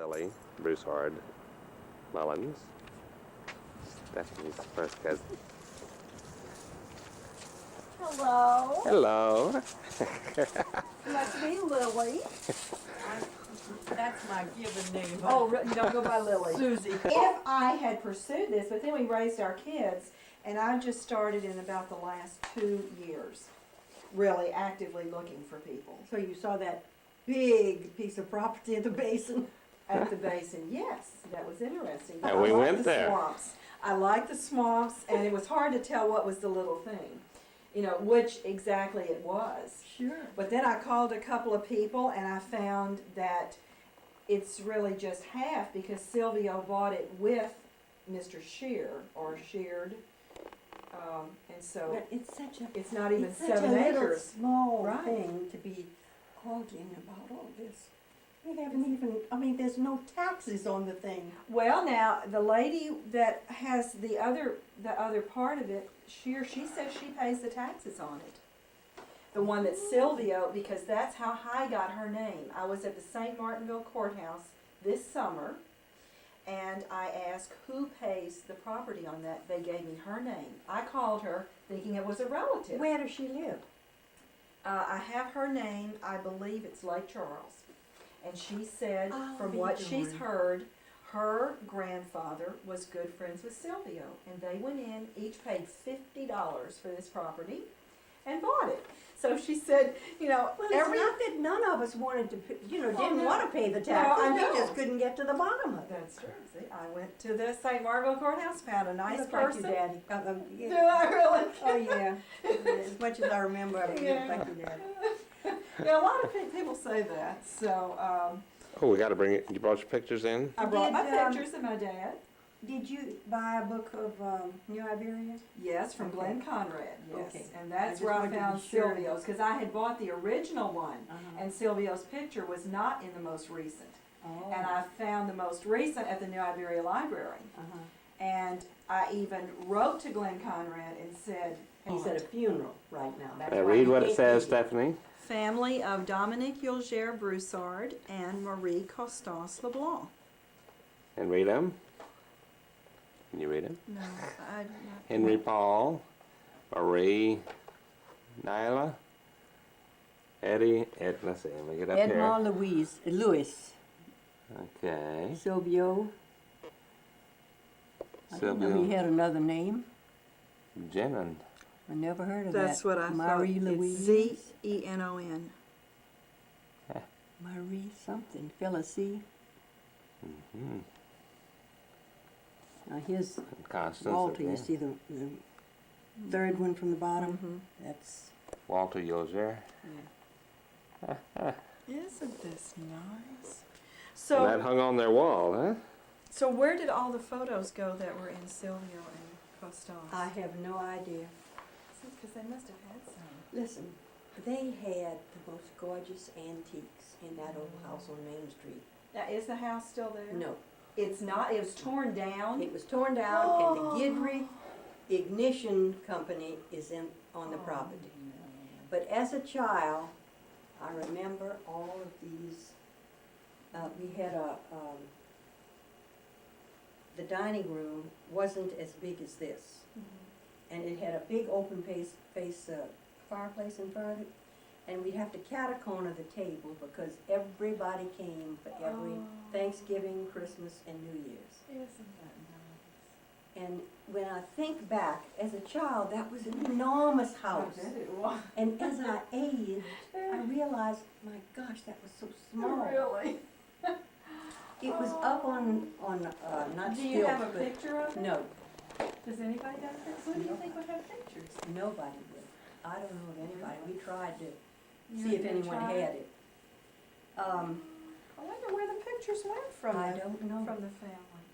Lily Broussard Mullins, Stephanie's first cousin. Hello. Hello. Must be Lily. That's my given name. Oh, don't go by Lily. Susie. If I had pursued this, but then we raised our kids, and I just started in about the last 2 years, really actively looking for people. So you saw that big piece of property at the basin? At the basin, yes, that was interesting. And we went there. Swamps. I liked the swamps, and it was hard to tell what was the little thing, you know, which exactly it was. Sure. But then I called a couple of people, and I found that it's really just half because Silvio bought it with Mr. Shear, or Sheared, and so But it's such a, it's not even it's 7 such a little acres. small Right. thing to be arguing about all this. We haven't even, I mean, there's no taxes on the thing. Well, now the lady that has the other part of it, she says she pays the taxes on it. The one that Silvio, because that's how High got her name. I was at the St. Martinville Courthouse this summer, and I asked who pays the property on that. They gave me her name. I called her thinking it was a relative. Where does she live? I have her name. I believe it's Lake Charles. And she said, from what she's heard, her grandfather was good friends with Silvio. And they went in, each paid $50 for this property, and bought it. So she said, you know, Well, it's not that none of us wanted to, didn't want to pay the taxes. I We know. just couldn't get to the bottom of it. That's true. See, I went to the St. Martinville Courthouse, found a nice Look person. like your daddy. Do I really? Oh, yeah. As much as I remember, I Yeah. look like your daddy. Yeah, a lot of people say that. So Oh, we got to bring it. You brought your pictures in? I brought my Did, pictures of my dad. Did you buy a book of New Iberia? Yes, from Okay. Glenn Conrad. Yes, Okay. and I that's just where I wanted to be found sure. Silvio's because I had bought the original one, Uh-huh. and Silvio's picture was not in the most recent. Oh. And I found the most recent at the New Iberia Library. Uh-huh. And I even wrote to Glenn Conrad and said, He's at a funeral right now. That's Now why read he what it can't says, read it. Stephanie. family of Dominique Yulger Broussard and Marie Costas LeBlanc. And read them. Can you read them? No, I Henry Paul, Marie, Nyla, Eddie, let's see, let me get up Edmond Louis, Okay. Silvio. I didn't know he Silvio had another name. Jenon. I never heard of that. That's what I Marie thought. Louise. It's Z-E-N-O-N. Marie something. Phyllis. Mm-hmm. Now his Constance. Walter, you again. see the third one from the bottom? Mhm. That's, Walter Yulger. Isn't this nice? And that So, hung on their wall, huh? so where did all the photos go that were in Silvio and Costas? I have no idea. Because they must have had some. Listen, they had the most gorgeous antiques in that old house on Main Street. Now, is the house still there? No, It's not. It was torn down. it was torn down, and the Gidry Ignition Company is on the property. But as a child, I remember all of these. We had the dining room wasn't as big as this, and it had a big open face fireplace in front of it. And we'd have to cat-a-corner the table because everybody came for every Thanksgiving, Christmas, and New Year's. Isn't that nice? And when I think back, as a child, that was an enormous house. I bet it was. And as I aged, I realized, my gosh, that was so small. Really? It was up on not Do you have a stilts, picture of but it? no, Does anybody have pictures? Who do you think would have pictures? nobody would. I don't know of anybody. We tried to You see if did anyone try? had it. I wonder where the pictures went from. I don't know. From the family.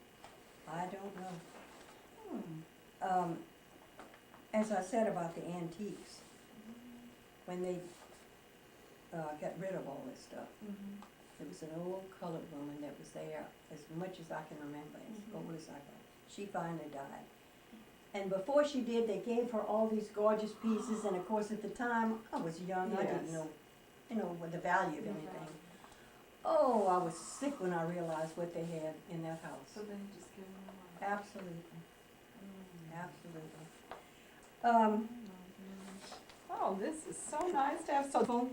I don't know. Hmm. As I said about the antiques, when they got rid of all this stuff, there was an old colored woman that was there as much as I can remember, as old as I can. She finally died. And before she did, they gave her all these gorgeous pieces, and of course at the time, I was young, I didn't Yes. know, what the value of anything. Oh, I was sick when I realized what they had in that house. So they just give them away. Absolutely, absolutely. Oh, this is so nice to have so.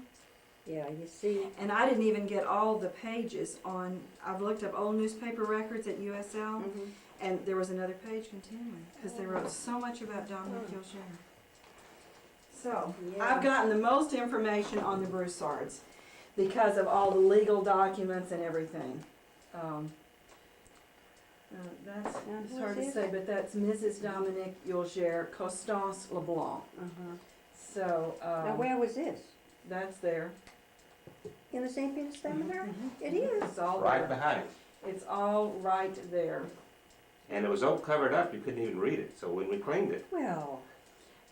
Yeah, you see, And I didn't even get all the pages on, I've looked up old newspaper records at USL, and there was another page continuing, because they wrote so much about Dominic Gilshere. So, Yeah. I've gotten the most information on the Broussards, because of all the legal documents and everything. That's it's hard to say, but that's Mrs. Dominic Gilshere, Constance LeBlanc. So, Now, where was this? that's there. In the St. Peter's Seminary? Mhm. It is. It's all Right there. behind. It's all right there. And it was all covered up, you couldn't even read it, so when we cleaned it, Well,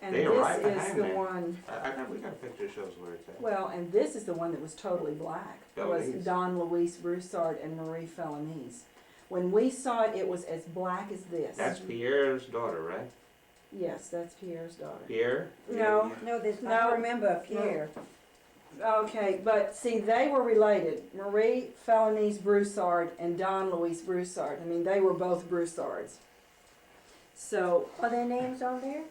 And They are this right is behind the there. one, we got a picture that shows where it's at. well, and this is the one that was totally black. It was Felanese. Don Luis Broussard and Marie Felanese. When we saw it, it was as black as this. That's Pierre's daughter, right? Yes, that's Pierre's daughter. Pierre? No. no, there's, No. I remember a Pierre. Okay, but see, they were related. Marie Felanese Broussard and Don Luis Broussard. I mean, they were both Broussards. So, Are their names on there?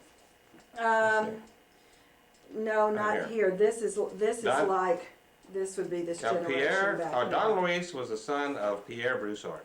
no, not here. here. This is Don- like, this would be this Now generation back here. Don Luis was the son of Pierre Broussard.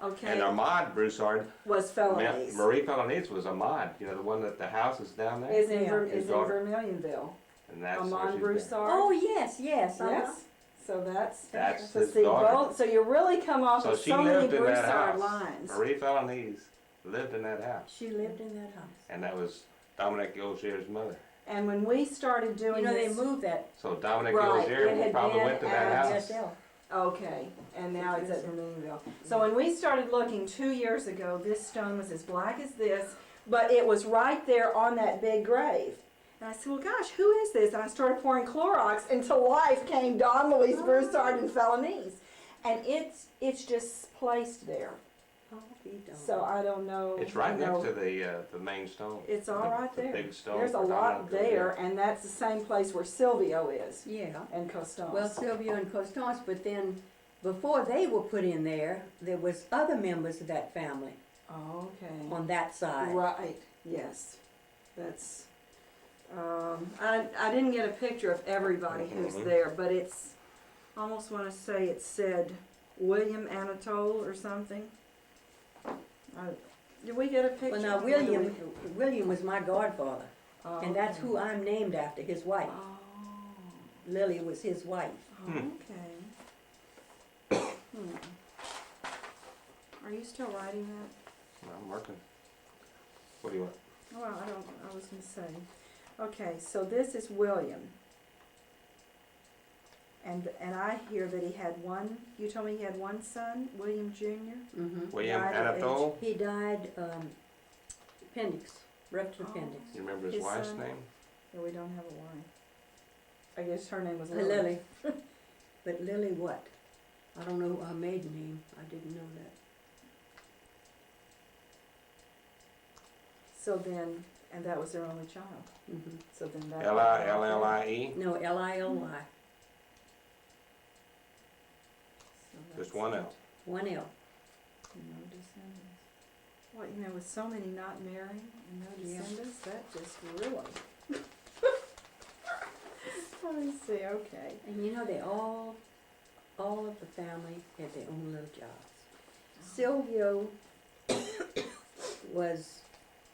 Okay, And Ahmad Broussard, was Felanese. Marie Felanese was Ahmad, you know, the one that the house is down there? Is in, Yeah. is His in daughter. Vermilionville. And that's where Amon she's Broussard. Oh, yes, yes. Yes. So that's That's so his see daughter. both. So you really come off So with she so many lived in that Broussard house. lines. Marie Felanese lived in that house. She lived in that house. And that was Dominic Gilshere's mother. And when we started doing You know, they this, moved that So Dominic Right, Gilshere it had probably been went to at that house. GSL. okay, and now it's at Vermilionville. So when we started looking 2 years ago, this stone was as black as this, but it was right there on that big grave. And I said, well, gosh, who is this? And I started pouring Clorox, and to life came Don Luis Broussard and Felanese. And it's just placed there. Oh, be darned. So I don't know. It's right you know, next to the main stone. It's all right The there. big stone There's a for lot Dominic there, Gilshere. and that's the same place where Silvio is, Yeah. and Constance. Well, Sylvia and Constance, but then before they were put in there was other members of that family Okay. on that side. Right, yes. That's, I didn't get a picture of everybody who's Mhm. there, but it's, I almost want to say it said William Anatole or something. Did we get a picture? Well, now Or did we- William was my godfather, Oh, and that's okay. who I'm named after, his wife. Oh, Lily was his wife. okay. Are you still writing that? I'm working. What do you want? Oh, I was gonna say. Okay, so this is William. And I hear that he had one, you told me he had one son, William Jr.? Mm-hmm. William Died at Anatole? He died, appendix, ruptured Oh. appendix. You remember his His wife's son? name? Yeah, we don't have a wife. I guess her name was Lily. Lily. But Lily what? I don't know her maiden name. I didn't know that. So then, and that was their only child. Mm-hmm. So then that. L-I-L-L-I-E? No, Lily. So Just that's one it. L. One L. No descendants. Well, you know, with so many not marrying and no Yeah. descendants, that just really. Let me see, okay. And you know, they all of the family had their own little jobs. Silvio was,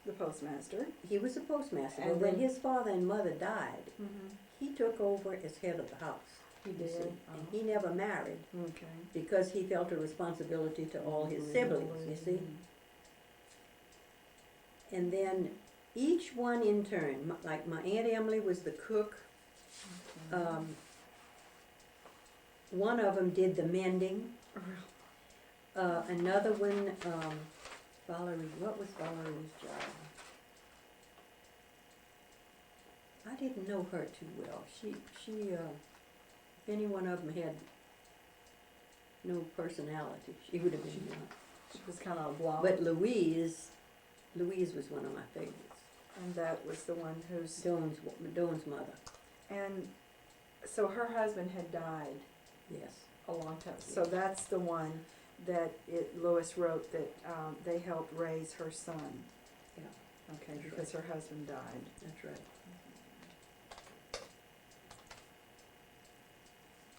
The postmaster. he was a postmaster, And but when then- his father and mother died, Mm-hmm. he took over as head of the house. He you did. see. And he never married Okay. because he felt a responsibility to all his siblings, you see. And then each one in turn, like my Aunt Emily was the cook. One of them did the mending. Another one, Valerie, what was Valerie's job? I didn't know her too well. She, if any one of them had no personality, she would have been one. She was kind of a blob. But Louise was one of my favorites. And that was the one who's. Dawn's mother, And so her husband had died. yes. a long time. So that's the one that Lois wrote that they helped raise her son. Yeah. Okay, That's because her husband died. That's right.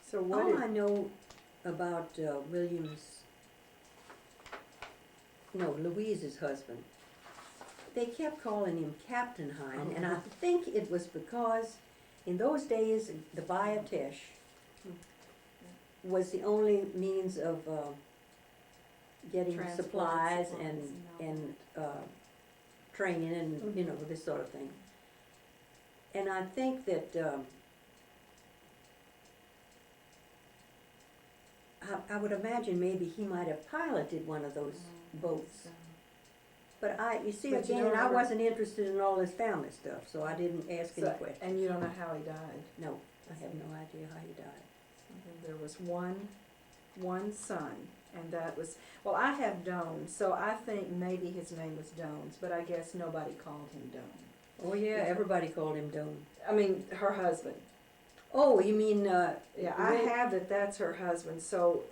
So what? All I know about Louise's husband, they kept calling him Captain Hine, and I think it was because in those days the Bayatesh was the only means of getting Transport supplies supplies and training and you know, this sort of thing. And I think that I would imagine maybe he might have piloted one of those boats. But you see, But you again, don't I ever- wasn't interested in all this family stuff, so I didn't ask any questions. And you don't know how he died. No, I have no idea how he died. There was one son, and that was, well, I have Doan, so I think maybe his name was Dones, but I guess nobody called him Doan. Oh yeah, everybody called him Doan. I mean, her husband. Oh, you mean, Yeah, I have that that's her husband, so,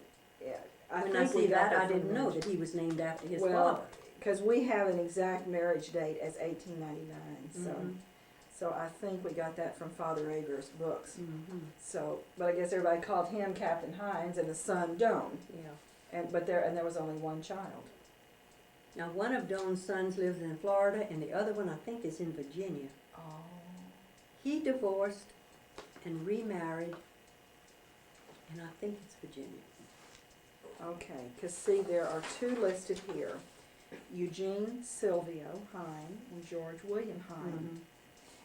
yeah, when I see that, I didn't know that he was named after his father. Well, because we have an exact marriage date as 1899, so, Mhm. so I think we got that from Father Ager's books. Mhm. So, but I guess everybody called him Captain Hines and the son Doan, Yeah. and there was only one child. Now, one of Doan's sons lives in Florida, and the other one, I think, is in Virginia. Oh. He divorced and remarried, and I think it's Virginia. Okay, because see, there are two listed here. Eugene Silvio Hine and George William Hine.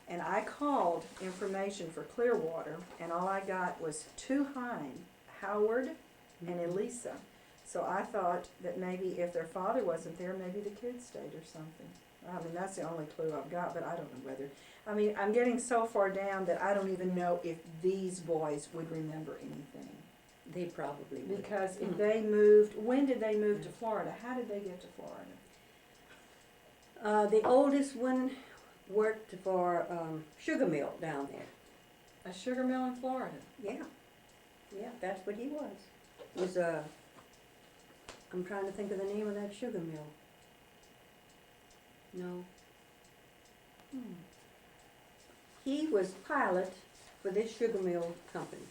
And I called information for Clearwater, and all I got was two Hine, Howard and Elisa. So I thought that maybe if their father wasn't there, maybe the kids stayed or something. I mean, that's the only clue I've got, but I don't know whether, I mean, I'm getting so far down that I don't even know if these boys would remember anything. They probably would. Because if they moved, when did they move to Florida? How did they get to Florida? The oldest one worked for sugar mill down there. A sugar mill in Florida. Yeah, yeah, that's what he was. I'm trying to think of the name of that sugar mill. No. He was pilot for this sugar mill company.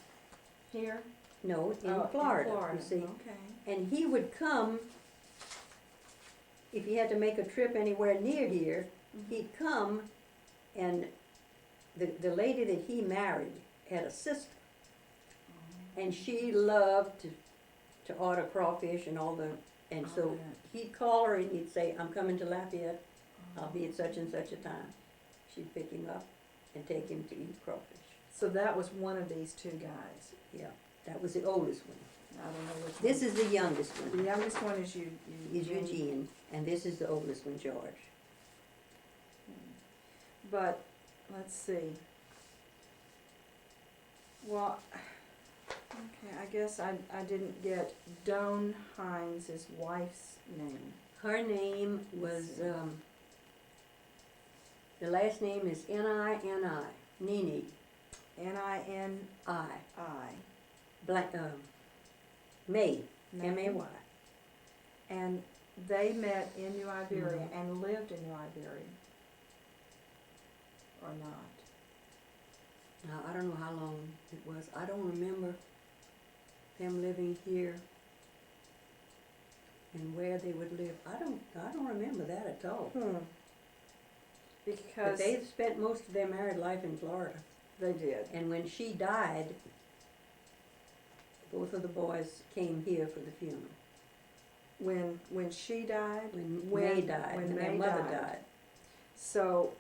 Here? No, in Florida, you see. Okay. And he would come, if he had to make a trip anywhere near here, he'd come, and the lady that he married had a sister, and she loved to order crawfish and all the, and so he'd call her and he'd say, I'm coming to Lafayette, I'll be at such and such a time. She'd pick him up and take him to eat crawfish. So that was one of these two guys. Yeah, that was the oldest one. I don't know which This one. is the youngest The one, youngest one is is Eugene, and this is the oldest one, George. But, let's see. Well, okay, I guess I didn't get Doan Hines' wife's name. Her name was, the last name is N-I-N-I, Nini, N-I-N-I. Black, May, M-A-Y. And they met in New Iberia and lived in New Iberia. Or not. Now, I don't know how long it was. I don't remember them living here and where they would live. I don't remember that at all. But Because they've spent most of their married life in Florida. they did. And when she died, both of the boys came here for the funeral. When she died, When When- May died, when and their May mother died. died. so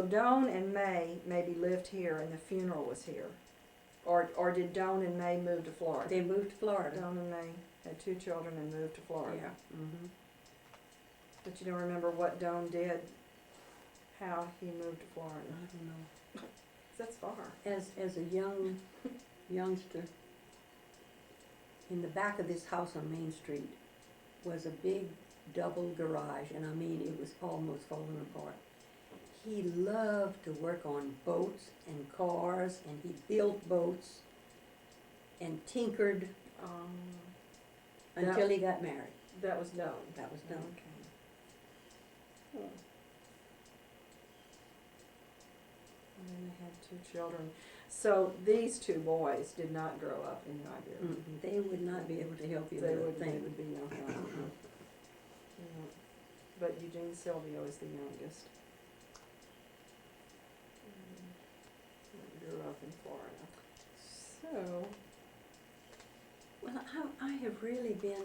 Doan and May maybe lived here and the funeral was here. Or did Doan and May move to Florida? They moved to Florida. Doan and May had two children and moved to Florida. Yeah. Mm-hmm. But you don't remember what Doan did, how he moved to I Florida? don't know. That's far. As a youngster, in the back of this house on Main Street was a big double garage, and I mean, it was almost falling apart. He loved to work on boats and cars, and he built boats and tinkered until he got married. That was known. That was done. Okay. And then they had 2 children. So these 2 boys did not grow up in Nigeria. They would not be able to help you They with a would, thing. would be no help. Yeah. But Eugene Silvio is the youngest. Grew up in Florida. So, Well, I have really been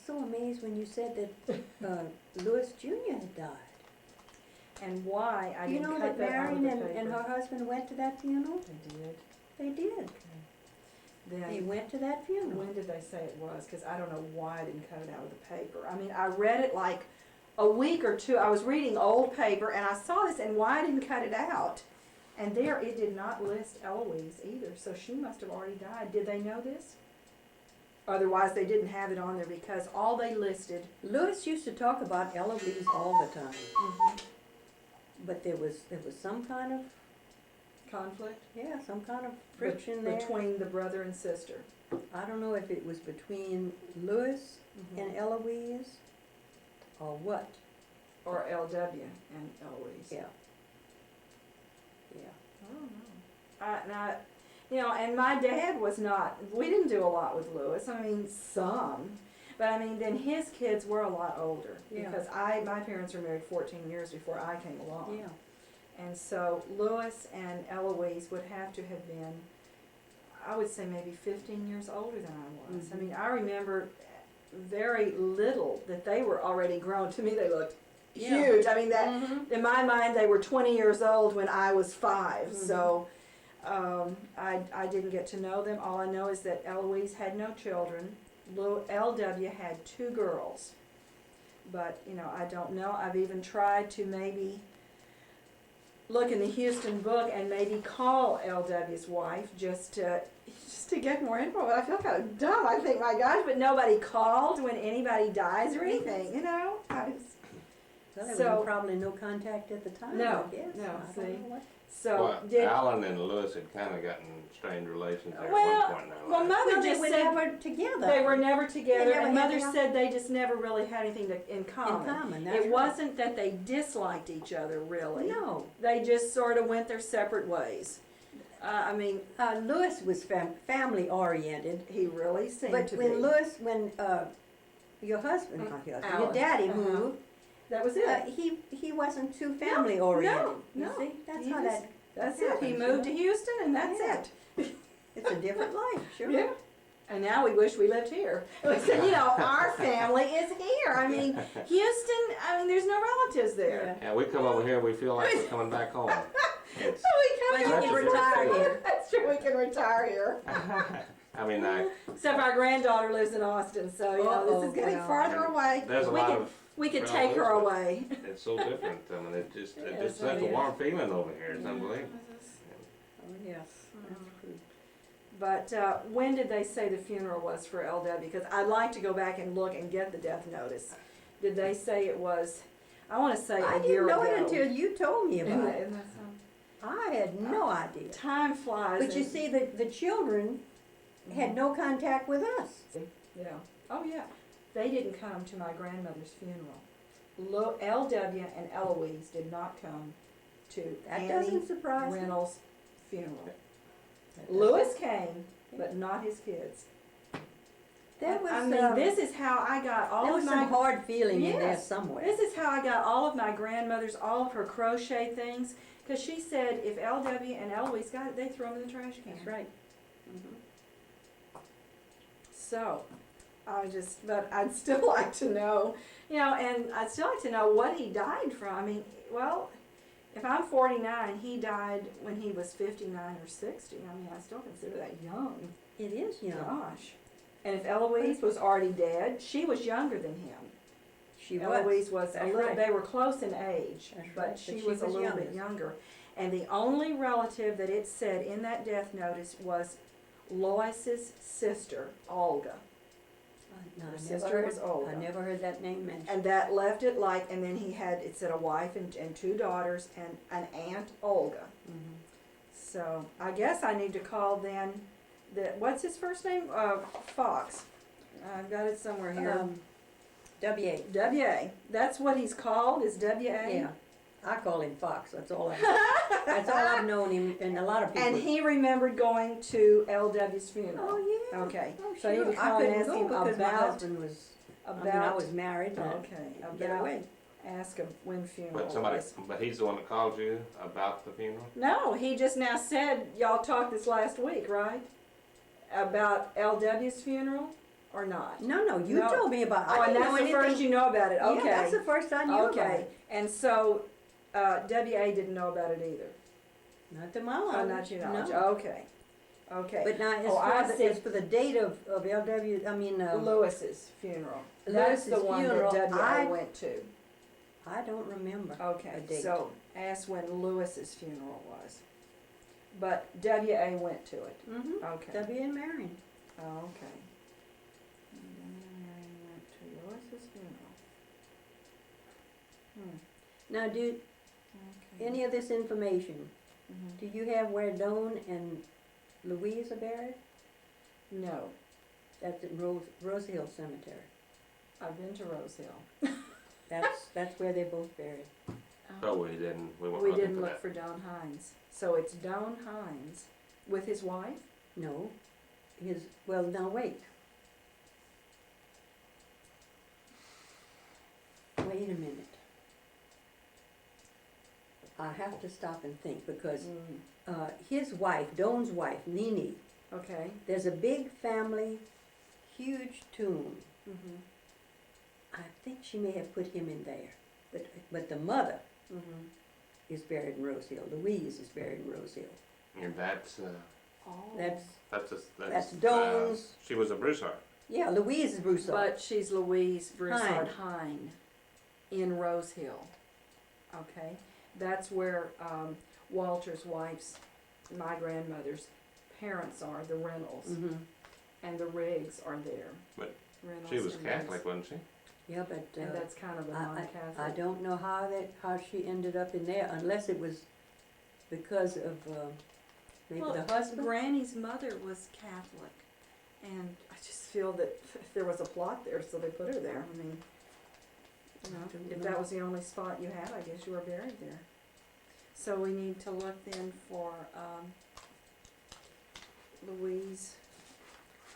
so amazed when you said that Louis Jr. had died. and why I You didn't know cut that that out of Marion the and her paper. husband went to that funeral? They did. They did. They Then, went to that funeral. when did they say it was? Because I don't know why I didn't cut it out of the paper. I mean, I read it like a week or two. I was reading old paper and I saw this, and why I didn't cut it out? And there, it did not list Eloise either, so she must have already died. Did they know this? Otherwise, they didn't have it on there because all they listed. Louis used to talk about Eloise all the time, but there was some kind of Conflict some kind of friction there. between the brother and sister. I don't know if it was between Louis and Eloise or what. Or L.W. and Eloise. Yeah. I don't know. And my dad was not, we didn't do a lot with Louis. I mean, some. But I mean, then his kids were a lot older. Yeah. Because my parents were married 14 years before I came along. Yeah. And so Louis and Eloise would have to have been, I would say maybe 15 years older than I was. I mean, I remember very little that they were already grown. To me, they looked huge. I mean, that in my mind, they were 20 years old when I was 5. So I didn't get to know them. All I know is that Eloise had no children. L.W. had 2 girls. But, I don't know. I've even tried to maybe look in the Houston book and maybe call L.W.'s wife just to get more info. But I feel kind of dumb. I think, my gosh, but nobody called when anybody dies or anything, Well, there So- was probably no contact at the time, No, I guess. no, I don't see. know what. So Well, Alan and Lewis had kind of gotten strained relations there at one well, point in their well, life. Mother No, they just were said never together. they were never together, never and had Mother to- said they just never really had anything in common. In common, that's It right. wasn't that they disliked each other, really. No. They just sort of went their separate ways. I mean, Louis was family oriented, he really seemed but to when be. when your husband, not your husband, your Alan. daddy Uh-huh. moved, That was it. he wasn't too family oriented. no, You see, that's he how just- that. That's that it. He happens, moved you to Houston, and that's Yeah. it. It's a different life, sure. Yeah. And now we wish we lived here. We said, our family is here. I mean, Houston, there's no relatives there. Yeah, we come over here, we feel like we're coming back home. It's, So we come Well, you back can and retire here. That's true, we can retire here. I mean, Except our granddaughter lives in Austin, so, this is getting well. farther away. there's a We lot could- of, We could well, take her there's- away. it's so different. I mean, it just Yes, such a it warm feeling over here. It's unbelievable. Oh, yes, that's true. But when did they say the funeral was for L.W.? Because I'd like to go back and look and get the death notice. Did they say it was, I want to say I a year didn't know ago. it until you told me about it. Isn't that something? I had no idea. Time flies. But you and- see, the children had no contact with us. Yeah. Oh, yeah. They didn't come to my grandmother's funeral. L.W. and Eloise did not come to That Annie doesn't surprise me. Reynolds' funeral. That Louis came, but not his kids. That was, I mean, this is how I got all there of was my some hard feeling in there Yes. somewhere. This is how I got all of my grandmother's, all of her crochet things, because she said if L.W. and Eloise got it, they throw them in the trash can. That's right. So, but I'd still like to know, and I'd still like to know what he died from. I mean, well, if I'm 49, he died when he was 59 or 60. I mean, I still consider that young. It is, Gosh. And if Eloise was already dead, she was younger than him. She was. Eloise was a That's little, right. they were close in age, That's but right, she was a little bit youngest. younger. And the only relative that it said in that death notice was Lois's sister, Olga. No, Her I sister never was heard, Olga. I never heard that name mentioned. And that left it like, and then it said a wife and 2 daughters and an aunt, Olga. Mhm. So I guess I need to call then what's his first name? Fox. I've got it somewhere here. W.A. W.A. That's what he's called, is W.A.? Yeah, I call him Fox, that's all I've known him, and a lot of people. And he remembered going to L.W.'s funeral. Oh, yeah. Okay, Oh, so you sure. can call I and couldn't ask go him because my about, husband was, I mean, I was married, and okay, get about, away. ask him when funeral But somebody, was. but he's the one that called you about the funeral? No, he just now said, y'all talked this last week, right? About L.W.'s funeral, or not? No, you No. told me about, Oh, I and didn't that's know the anything. first you know about it, okay. Yeah, that's the first I knew about Okay, it. and so, W.A. didn't know about it either. Not to my Oh, knowledge. not your knowledge, No. okay, okay. But now, Oh, I as said- for the date of L.W., I mean, Lewis's funeral. That's the Lewis's one funeral, that W.A. I- went to. I don't remember. Okay, a date. so ask when Lewis's funeral was. But W.A. went to it. Mm-hmm. Okay. W and Marion. Oh, okay. And then Mary went to Lewis's funeral. Now, do Okay. any of this information, Mhm. do you have where Doan and Louise are buried? No, That's at Rose Hill Cemetery. I've been to Rose Hill. That's where they're both buried. Oh, we didn't, we weren't We looking didn't for look that. for Don Hines. So it's Don Hines with his wife? No, well, now wait. Wait a minute. I have to stop and think because his wife, Doan's wife, Nene, Okay. there's a big family, huge tomb. Mm-hmm. I think she may have put him in there. But the mother Mm-hmm. is buried in Rose Hill. Louise is buried in Rose Hill. And that's, Oh. That's Doan's. She was a Broussard. Yeah, Louise is Broussard. But she's Louise Broussard Hine in Rose Hill. Okay, that's where Walter's wife's, my grandmother's parents are, the Reynolds, Mhm. and the Riggs are there. But Reynolds She was and Riggs. Catholic, wasn't she? Yeah, but And that's kind of a I non-Catholic. don't know how she ended up in there unless it was because of maybe Well, the husband. Granny's mother was Catholic, and I just feel that there was a plot there, so they put her there. I mean, you know, if that was the only spot you had, I guess you were buried there. So we need to look then for Louise.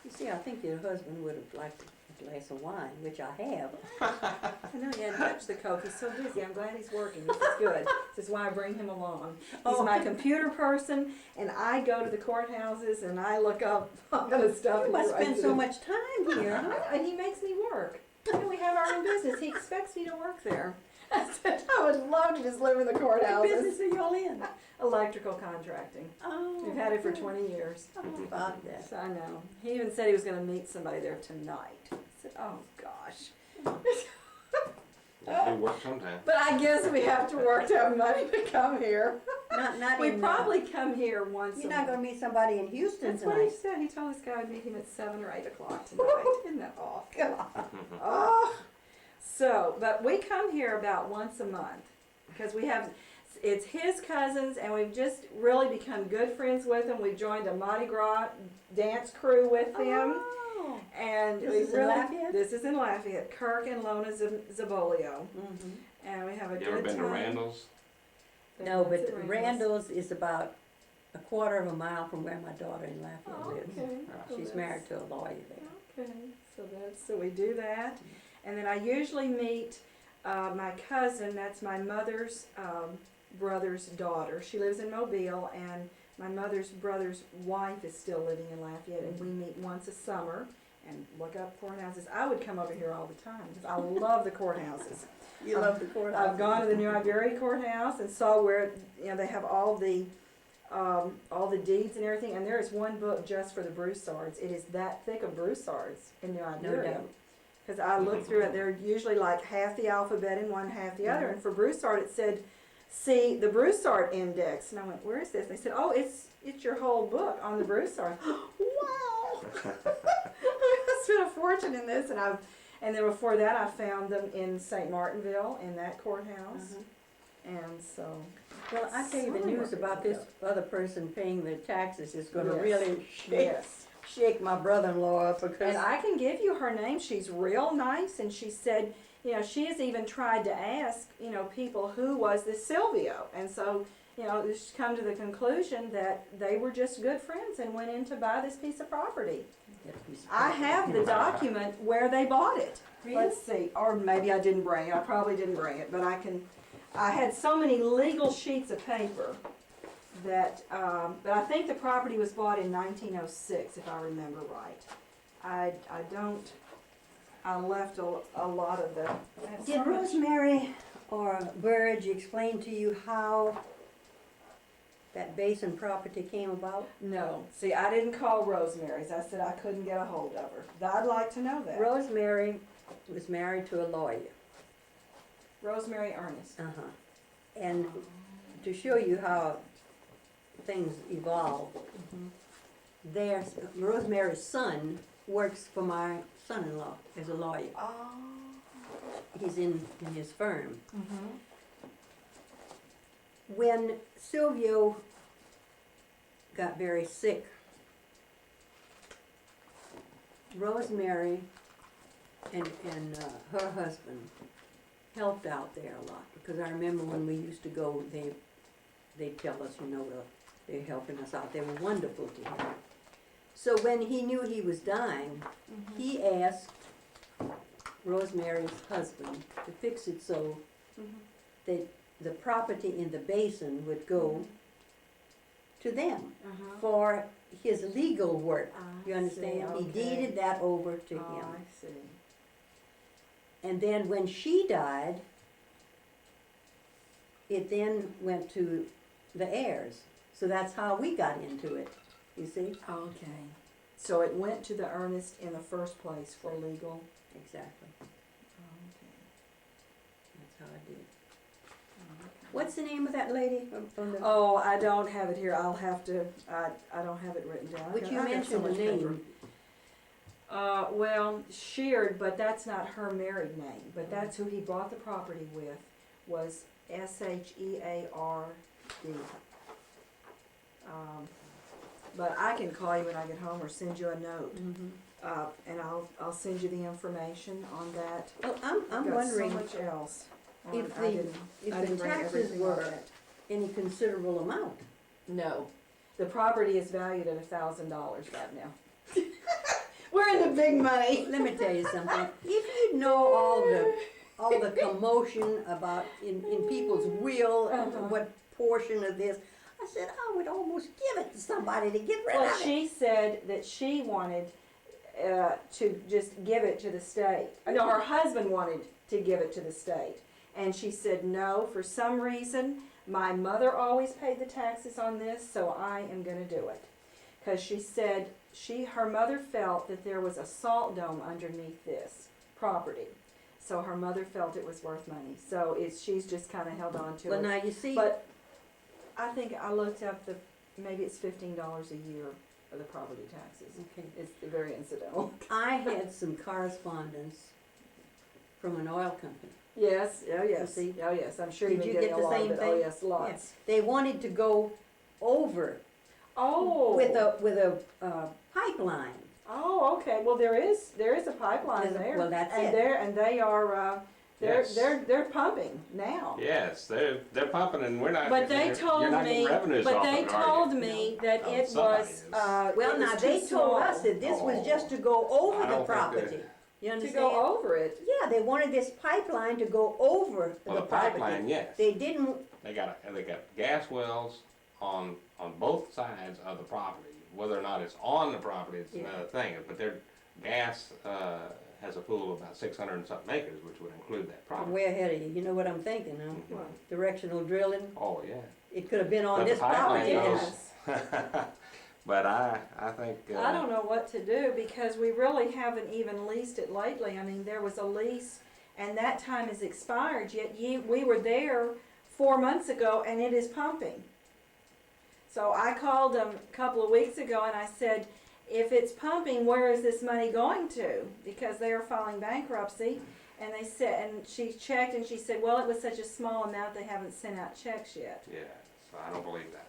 You see, I think your husband would have liked a glass of wine, which I have. I know he hadn't touched the Coke. He's so busy. I'm glad he's working. This is good. This is why I bring him along. He's Oh. my computer person, and I go to the courthouses and I look up all the stuff. You and must he writes spend it so in. much time here, huh? And he makes me work. You know, we have our own business. He expects me to work there. I said, I would love to just live in the What courthouses. business are y'all in? Electrical contracting. Oh. We've had it for 20 years. How about that? So I know. He even said he was going to meet somebody there tonight. I said, oh gosh. We work sometime. But I guess we have to work to have money to come here. Not We in, probably come here once You're a not month. going to meet somebody in Houston That's what he tonight. said. He told this guy I'd meet him at 7 or 8 o'clock tonight. Isn't that awful? God. Oh. So, but we come here about once a month because we have, it's his cousins and we've just really become good friends with them. We've joined a Mardi Gras dance crew with them. Oh. And This we is in Lafayette? This is in Lafayette. Kirk and Lona Zabolio. Mm-hmm. And we have a You good ever been to time. Randall's? No, That's but at Randall's is about a quarter of a mile from where my daughter in Lafayette Oh, lives. okay. Well, She's that's- married to a lawyer there. Okay, so we do that, and then I usually meet my cousin. That's my mother's brother's daughter. She lives in Mobile, and my mother's brother's wife is still living in Lafayette, and we meet once a summer and look up courthouses. I would come over here all the time because I love the courthouses. You love the courthouse. I've gone to the New Iberia courthouse and saw where they have all the deeds and everything. And there is one book just for the Broussards. It is that thick of Broussards in New No Iberia. doubt. Because I looked through it, they're usually like half the alphabet in one, half the other. And for Broussard, it said, "See the Broussard Index." And I went, "Where is this?" And they said, "Oh, it's your whole book on the Broussard." Wow! I spent a fortune in this, and then before that, I found them in St. Martinville in that courthouse. And so, Well, I tell you, the Somebody news worked it about this other person paying their taxes is gonna Yes. really yes. shake my brother-in-law up because. And I can give you her name. She's real nice, and she said, you know, she has even tried to ask, you know, people who was this Silvio, and so, you know, she's come to the conclusion that they were just good friends and went in to buy this piece of property. I have the document where they bought it. Really? Let's see, or maybe I didn't bring it. I probably didn't bring it, but I had so many legal sheets of paper that, but I think the property was bought in 1906, if I remember right. I left a lot of the. Did Rosemary or Burge explain to you how that basin property came about? No, see, I didn't call Rosemary's. I said I couldn't get a hold of her. I'd like to know that. Rosemary was married to a lawyer. Rosemary Ernest. Uh-huh. And to show you how things evolve, Rosemary's son works for my son-in-law as a lawyer. Oh. He's in his firm. Mm-hmm. When Silvio got very sick, Rosemary and her husband helped out there a lot, because I remember when we used to go, they'd tell us, you know, they're helping us out. They were wonderful to him. So when he knew he was dying, he asked Rosemary's husband to fix it so that the property in the basin would go to them for his legal work. You understand? He deeded that over to him. I see. And then when she died, it then went to the heirs. So that's how we got into it, you see? Okay. So it went to the Ernest in the first place for legal. Exactly. Okay. That's how I did. What's the name of that lady from the? Oh, I don't have it here. I'll have to. I don't have it written down. But you I've got mentioned so the much paper. name. Well, Sheard, but that's not her married name. But that's who he bought the property with. Was Sheard. But I can call you when I get home or send you a note, and I'll send you the information on that. Well, I've I'm got wondering so much else. if I didn't the bring taxes everything on were that. any considerable amount. No, the property is valued at $1,000 right now. We're in the big money. Let me tell you something. If you know all the commotion about in people's will, what portion of this, I said I would almost give it to somebody to get rid Well, of it. she said that she wanted to just give it to the state. No, her husband wanted to give it to the state. And she said, no, for some reason, my mother always paid the taxes on this, so I am going to do it. Because she said her mother felt that there was a salt dome underneath this property. So her mother felt it was worth money. So she's just kind of held on to Well, it. now you see, But I think I looked up maybe it's $15 a year of the property taxes. okay, It's very incidental. I had some correspondence from an oil company. Yes, oh yes, see? oh yes, I'm sure Did you've you been getting get the a lot same of it. Oh thing? yes, lots. They wanted to go over Oh. with a pipeline. Oh, okay, well there is a pipeline there. Well, that's and it. They are, Yes. they're pumping now. Yes, they're pumping, and we're not. But they you're told not me, getting revenues but off they of it, are told you? me that Oh, it somebody was, is. Well, it now was they too told small us that this was just to go I over don't the think property. that- You to understand? go over it. Yeah, they wanted this pipeline to go over Well, the the property. pipeline, yes. They didn't, They got gas wells on both sides of the property. Whether or not it's on the property, it's Yeah. another thing. But their gas has a pool of about 600 and something acres, which would include that I'm property. way ahead of you. You know what I'm thinking, huh? Mhm. Directional drilling. Oh yeah. It could have been on But the this pipeline property. goes- Yes. But I think. I don't know what to do because we really haven't even leased it lately. I mean, there was a lease and that time is expired, yet we were there 4 months ago and it is pumping. So I called them a couple of weeks ago and I said, if it's pumping, where is this money going to? Because they are filing bankruptcy. And they said, and she checked and she said, well, it was such a small amount, they haven't sent out checks yet. Yeah, so I don't believe that.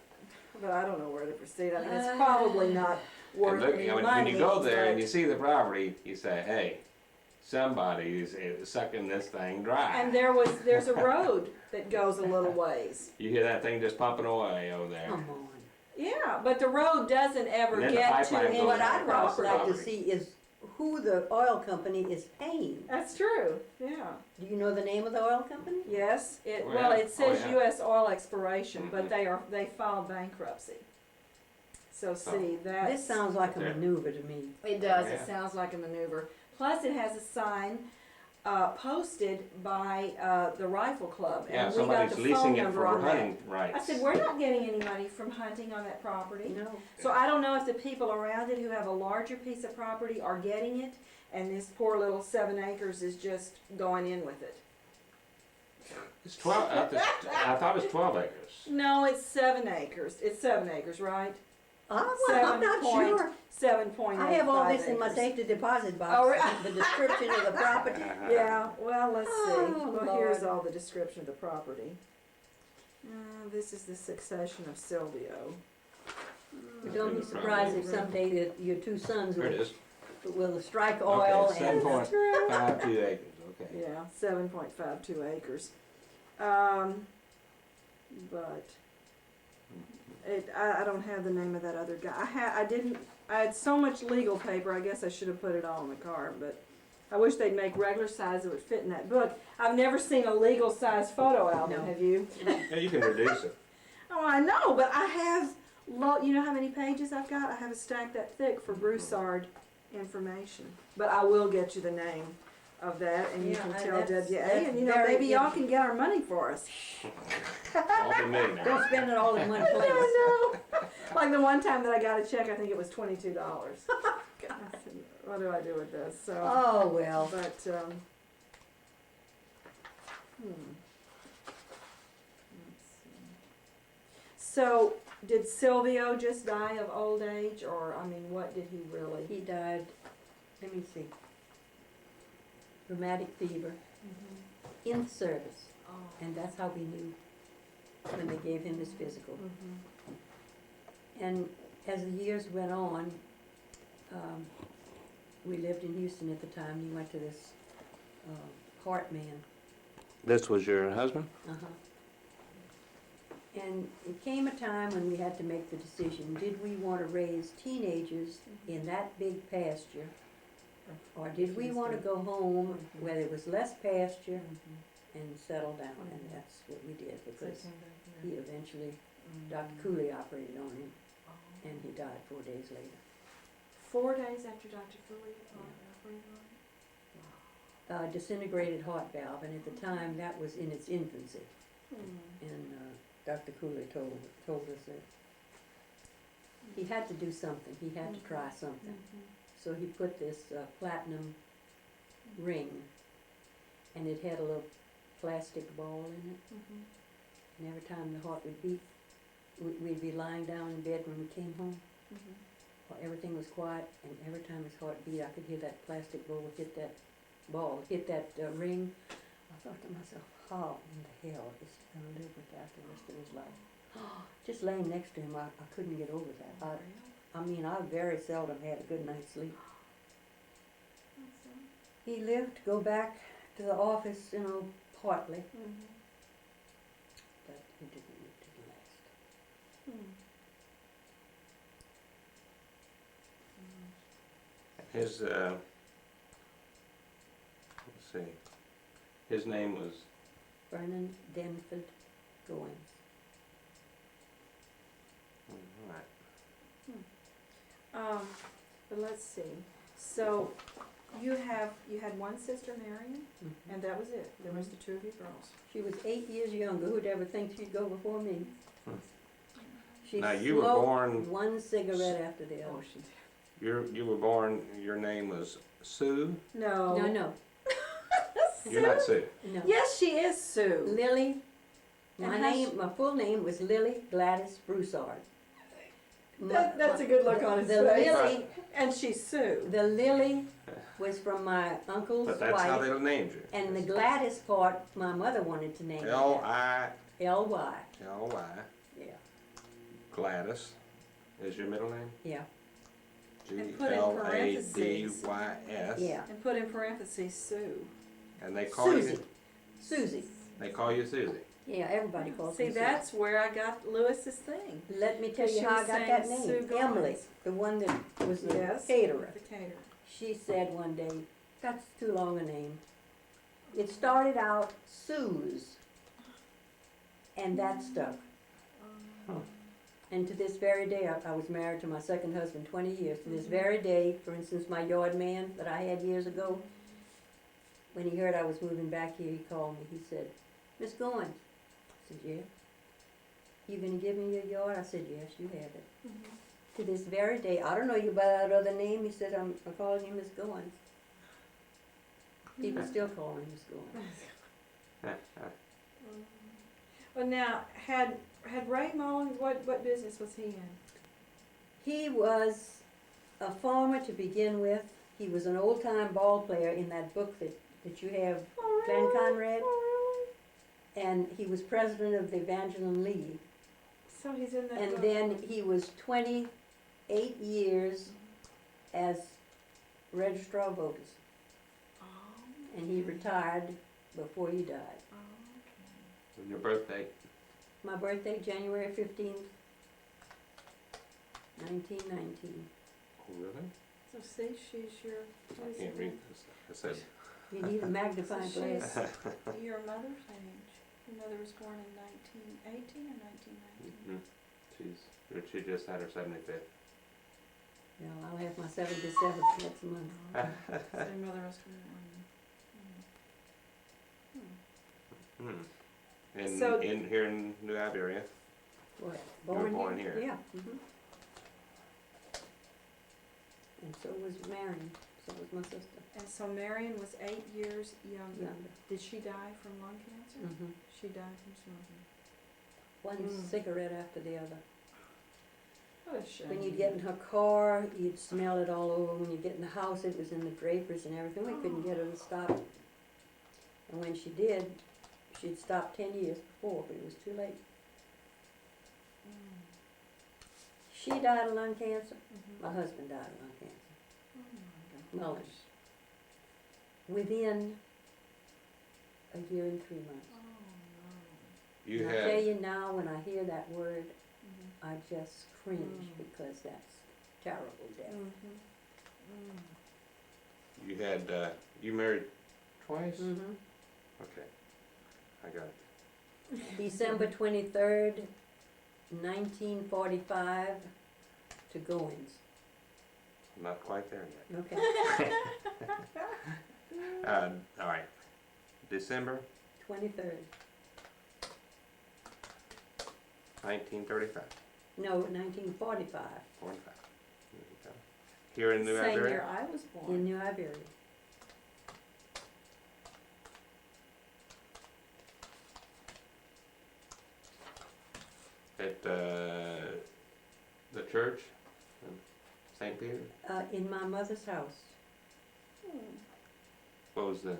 But I don't know where to proceed. I mean, it's probably not worth And look, any I mean, money. when you go there and but- you see the property, you say, hey, somebody is sucking this thing dry. And there's a road that goes a little ways. You hear that thing just pumping away over there. Come on. Yeah, but the road doesn't ever And then the get to pipeline any. goes What out I'd across the like to property. see is who the oil company is paying. That's true. Yeah. Do you know the name of the oil company? Yes. It Oh, well, yeah. it says Oh, yeah. U.S. Oil Exploration, Mhm. but they filed bankruptcy. So see that. This sounds like a There. maneuver to me. It does. Yeah. It sounds like a maneuver. Plus, it has a sign posted by the Rifle Club, Yeah, and we got somebody's the leasing phone it number for on that. hunting rights. I said, we're not getting any money from hunting on that property. No. So I don't know if the people around it who have a larger piece of property are getting it, and this poor little 7 acres is just going in with it. It's 12. I thought it was 12 acres. No, it's 7 acres. It's 7 acres, right? Well, I'm not sure. 7.85 I have all this in my acres. safety deposit box, Oh, really? the description of the property. Yeah, well, let's see. Oh, Well, here's Lord. all the description of the property. This is the succession of Silvio. Don't be surprised if someday that your two sons Here it is. will strike oil Okay, and. 7.52 acres. Okay. Yeah, 7.52 acres. But I don't have the name of that other guy. I had so much legal paper. I guess I should have put it all in the car, but I wish they'd make regular size that would fit in that book. I've never seen a legal size photo album. No. Have you? Yeah, you can reduce it. Oh, I know, but I have. You know how many pages I've got? I have a stack that thick for Broussard information. But I will get you the name of that, and you Yeah, can that's- tell WA, that's and you know, very maybe y'all good. can get our money for us. Multi-millionaire. Don't spend it all in one place. I know. Like the one time that I got a check, I think it was $22. What do I do with this? So, Oh, well. but Let's see. So, did Silvio just die of old age, or I mean, what did he really? He died, let me see, rheumatic fever in the service. Oh. And that's how we knew when they gave him his physical. Mhm. And as the years went on, we lived in Houston at the time. He went to this heart man. This was your husband? Uh-huh. And it came a time when we had to make the decision, did we want to raise teenagers in that big pasture? Or did we want to go home where there was less pasture and settle down? And that's what we did, because he eventually, Dr. Cooley operated on him, and he died 4 days later. 4 days after Dr. Cooley operated on it? Disintegrated heart valve, and at the time that was in its infancy. Wow. And Dr. Cooley told us that he had to do something, he had to try something. So he put this platinum ring, and it had a little plastic ball in it. And every time the heart would beat, we'd be lying down in bed when we came home. Everything was quiet, and every time his heart beat, I could hear that plastic ball hit that ring. I thought to myself, how in the hell is he going to live with that the rest of his life? Just laying next to him, I couldn't get over that. I mean, I very seldom had a good night's sleep. He lived to go back to the office, partly, but he didn't live to the last. His, let's see, his name was, Vernon Denford Goins. alright. But let's see. So you had one sister, Marion, and that was it. There was the two of you girls. She was 8 years younger. Who'd ever think she'd go before me? She Now, you were smoked born- one cigarette after the other. she did. You were born, your name was Sue? No. No. You're not Sue. No. Yes, she is Sue. Lily. And how My full name was Lily Gladys Broussard. That's a good look on his The face. Lily, And she's Sue. the Lily was from my uncle's But that's how wife, they named you. and the Gladys part, my mother wanted to name it. L-I-L-Y. L-Y, yeah, Gladys is your middle name? yeah, And put in parentheses. G-L-A-D-Y-S. yeah. And put in parentheses Sue. And they call Susie, you, Susie, they call you Susie. yeah, everybody calls me See, Susie. that's where I got Lewis's thing. Let me tell She you how I was got saying that Sue name. Goins. Emily, the one that was the Yes. caterer. The caterer. She said one day, that's too long a name. It started out Sue's, and that stuck. Huh. And to this very day, I was married to my second husband 20 years. To this very day, for instance, my yard man that I had years ago, when he heard I was moving back here, he called me. He said, Miss Goins. I said, yeah. You gonna give me your yard? I said, yes, you have it. To this very day, I don't know you by that other name. He said, I'm calling you Miss Goins. People still call me Miss Goins. Well, now, had Ray Mullins, what business was he in? He was a farmer to begin with. He was an old-time ball player in that book that you have, Oh, Glenn really? Conrad. Oh, And he was president of the Evangeline League. really? So he's in that And book. then he was 28 years as registrar of voters. Oh, And he retired before he died. oh, okay. And your birthday? My birthday, January 15th, 1919. Oh, really? So see, she's your, what I is can't it? read this. I said, You need a magnifying So glass. she's your mother's age. Your mother was born in 1918 or 1919? she just had her 75th. Well, I'll have my 77th next month. So your mother was born. In, So- in here in New Iberia. What? were born here. Yeah. And so was Marion. So was my sister. And so Marion was 8 years younger. Younger. Did she die from lung cancer? Mm-hmm. She died from smoking. One cigarette after the other. What a shame. When you'd get in her car, you'd smell it all over. When you get in the house, it was in the drapers and everything. We couldn't get her to stop. And when she did, she'd stopped 10 years before, but it was too late. She died of lung cancer. Mhm. My husband died of lung cancer. Oh my gosh. Mullins. Within a year and 3 months. Oh no. You And I tell had, you now, when I hear that word, Mhm. I just cringe Mm. because that's terrible death. you had, you married twice? Mm-hmm. Okay, I got it. December 23rd, 1945 to Goins. I'm not quite there yet. Okay, All right, December 23rd. 1935, No, 1945 45. Here in New Same Iberia? year I was born. in New Iberia. At the church, St. Peter? In my mother's house. What was the,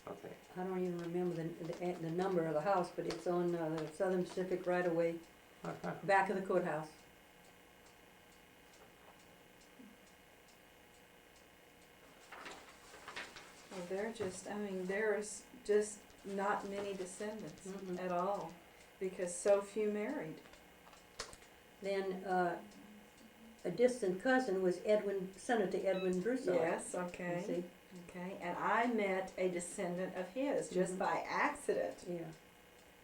okay. I don't even remember the number of the house, but it's on the Southern Pacific right away, back of the courthouse. Well, they're just, I mean, there's just not many descendants Mm-mm. at all because so few married. Then a distant cousin was Senator Edwin Broussard. Yes, You okay. see? Okay, and I met a descendant of his just Mhm. by accident. Yeah.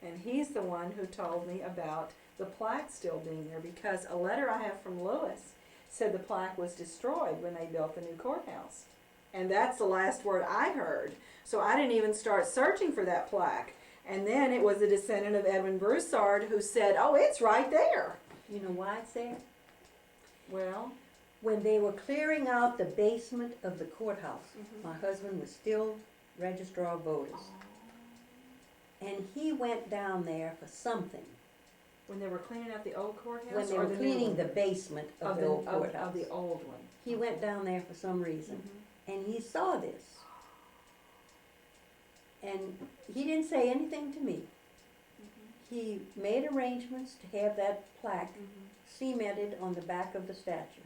And he's the one who told me about the plaque still being there because a letter I have from Lewis said the plaque was destroyed when they built the new courthouse. And that's the last word I heard. So I didn't even start searching for that plaque. And then it was a descendant of Edwin Broussard who said, oh, it's right there. You know why it's there? Well, When they were clearing out the basement of the courthouse, Mhm. my husband was still registrar of voters. And he went down there for something. When they were cleaning out the old courthouse? when they or were the new cleaning one? the basement of the old courthouse. Of the old one. He went down there for some reason, and he saw this. And he didn't say anything to me. He made arrangements to have that plaque cemented on the back of the statue.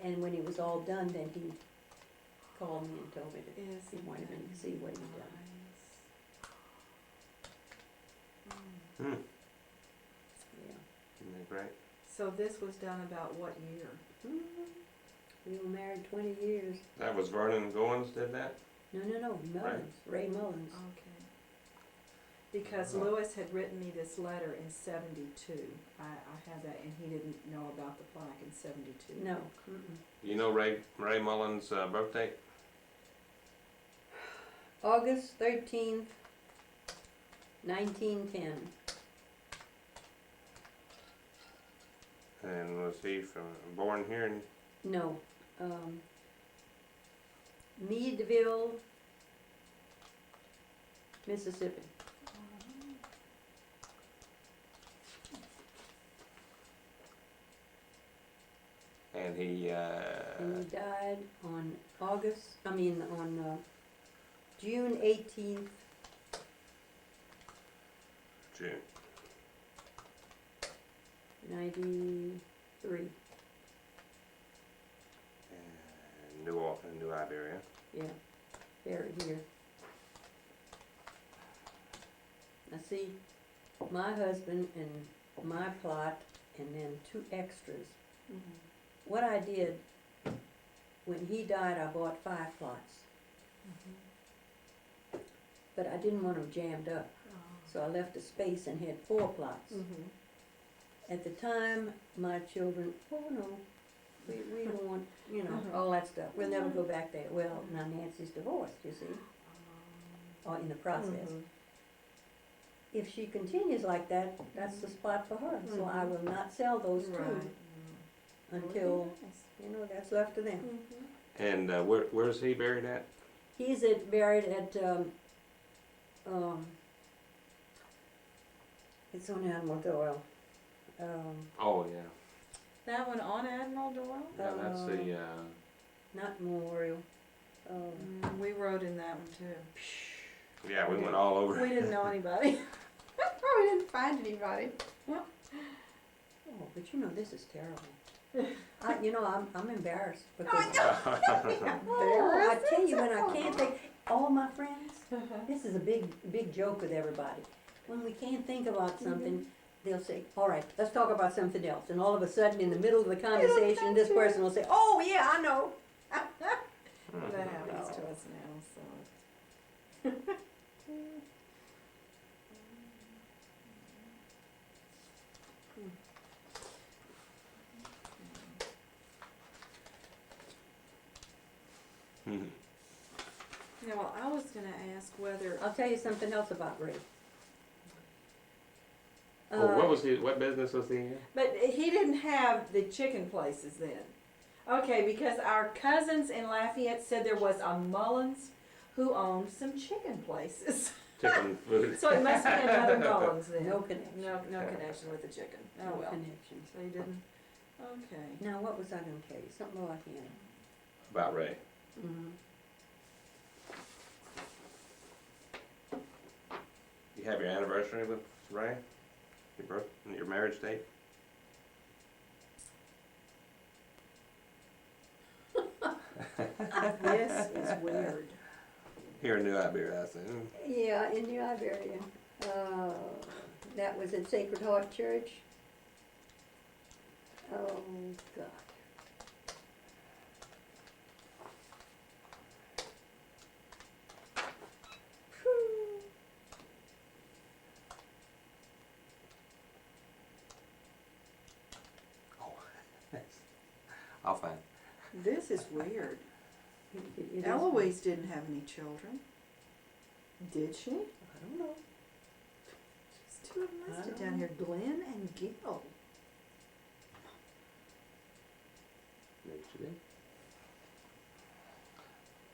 And when he was all done, then he called me and told me that he wanted me to see what he'd done. Hmm. Yeah. Isn't that great? So this was done about what year? We were married 20 years. That was Vernon Goins did that? No, Mullins, Ray Mullins. Okay. Because Uh-huh. Lewis had written me this letter in 72. I have that, and he didn't know about the plaque in 72. No. You know Ray Mullins' birthday? August 13th, 1910. And was he born here in No. Meadville, Mississippi. and he And he died on June 18th, June. 93. New Iberia. Yeah, buried here. Now see, my husband and my plot, and then 2 extras. What I did, when he died, I bought 5 plots. But I didn't want them jammed up, so I left a space and had 4 plots. At the time, my children, oh no, we don't want, all that stuff. We'll never go back there. Well, now Nancy's divorced, you see, or in the process. If she continues like that, that's the spot for her. So I will not sell those 2 until, that's left to them. And where's he buried at? He's buried at, it's on Admiral Doyle. Oh yeah. That one on Admiral Doyle? Yeah, that's the Not Memorial. We rode in that one too. yeah, we went all over. We didn't know anybody. We didn't find anybody. Oh, but this is terrible. I'm embarrassed because I tell you, when I can't think, all my friends, this is a big joke with everybody. When we can't think about something, they'll say, all right, let's talk about something else. And all of a sudden, in the middle of the conversation, this person will say, oh yeah, I know. That happens to us now, so. Yeah, well, I was gonna ask whether, I'll tell you something else about Ray. What business was he in? but he didn't have the chicken places then. Okay, because our cousins in Lafayette said there was a Mullins who owned some chicken places. Chicken food. So it must be another Mullins then. No connection. No connection with the chicken. Oh No well. connection. So he didn't, okay. Now, what was I gonna tell you? Something about him. About Ray. You have your anniversary with Ray? Your marriage date? This is weird. Here in New Iberia, I think. Yeah, in New Iberia. That was at Sacred Heart Church. Oh, God. Whew. I'll find. This is weird. It is- Eloise didn't have any children. Did she? I don't know. There's 2 of them listed I down don't here, Glenn and Gil. Maybe she did.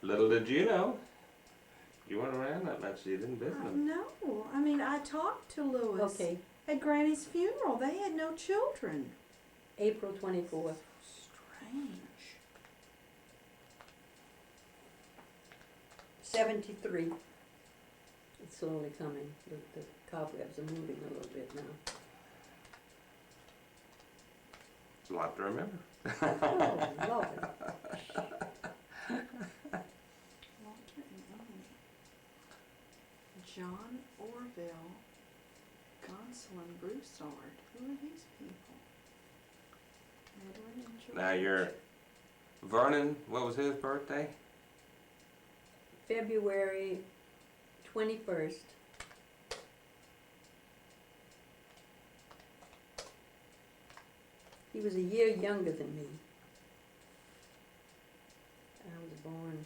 Little did you know. You weren't around that much, so you didn't visit them. No, I mean, I talked to Louis. Okay, at Granny's funeral. They had no children. April 24th. Strange. 73. It's slowly coming. The cobwebs are moving a little bit now. It's a lot to remember. Oh, Lord. Walter and Emily. John Orville, Gonsalon Broussard. Who are these people? Edward and George. Now your Vernon, what was his birthday? February 21st. He was a year younger than me. I was born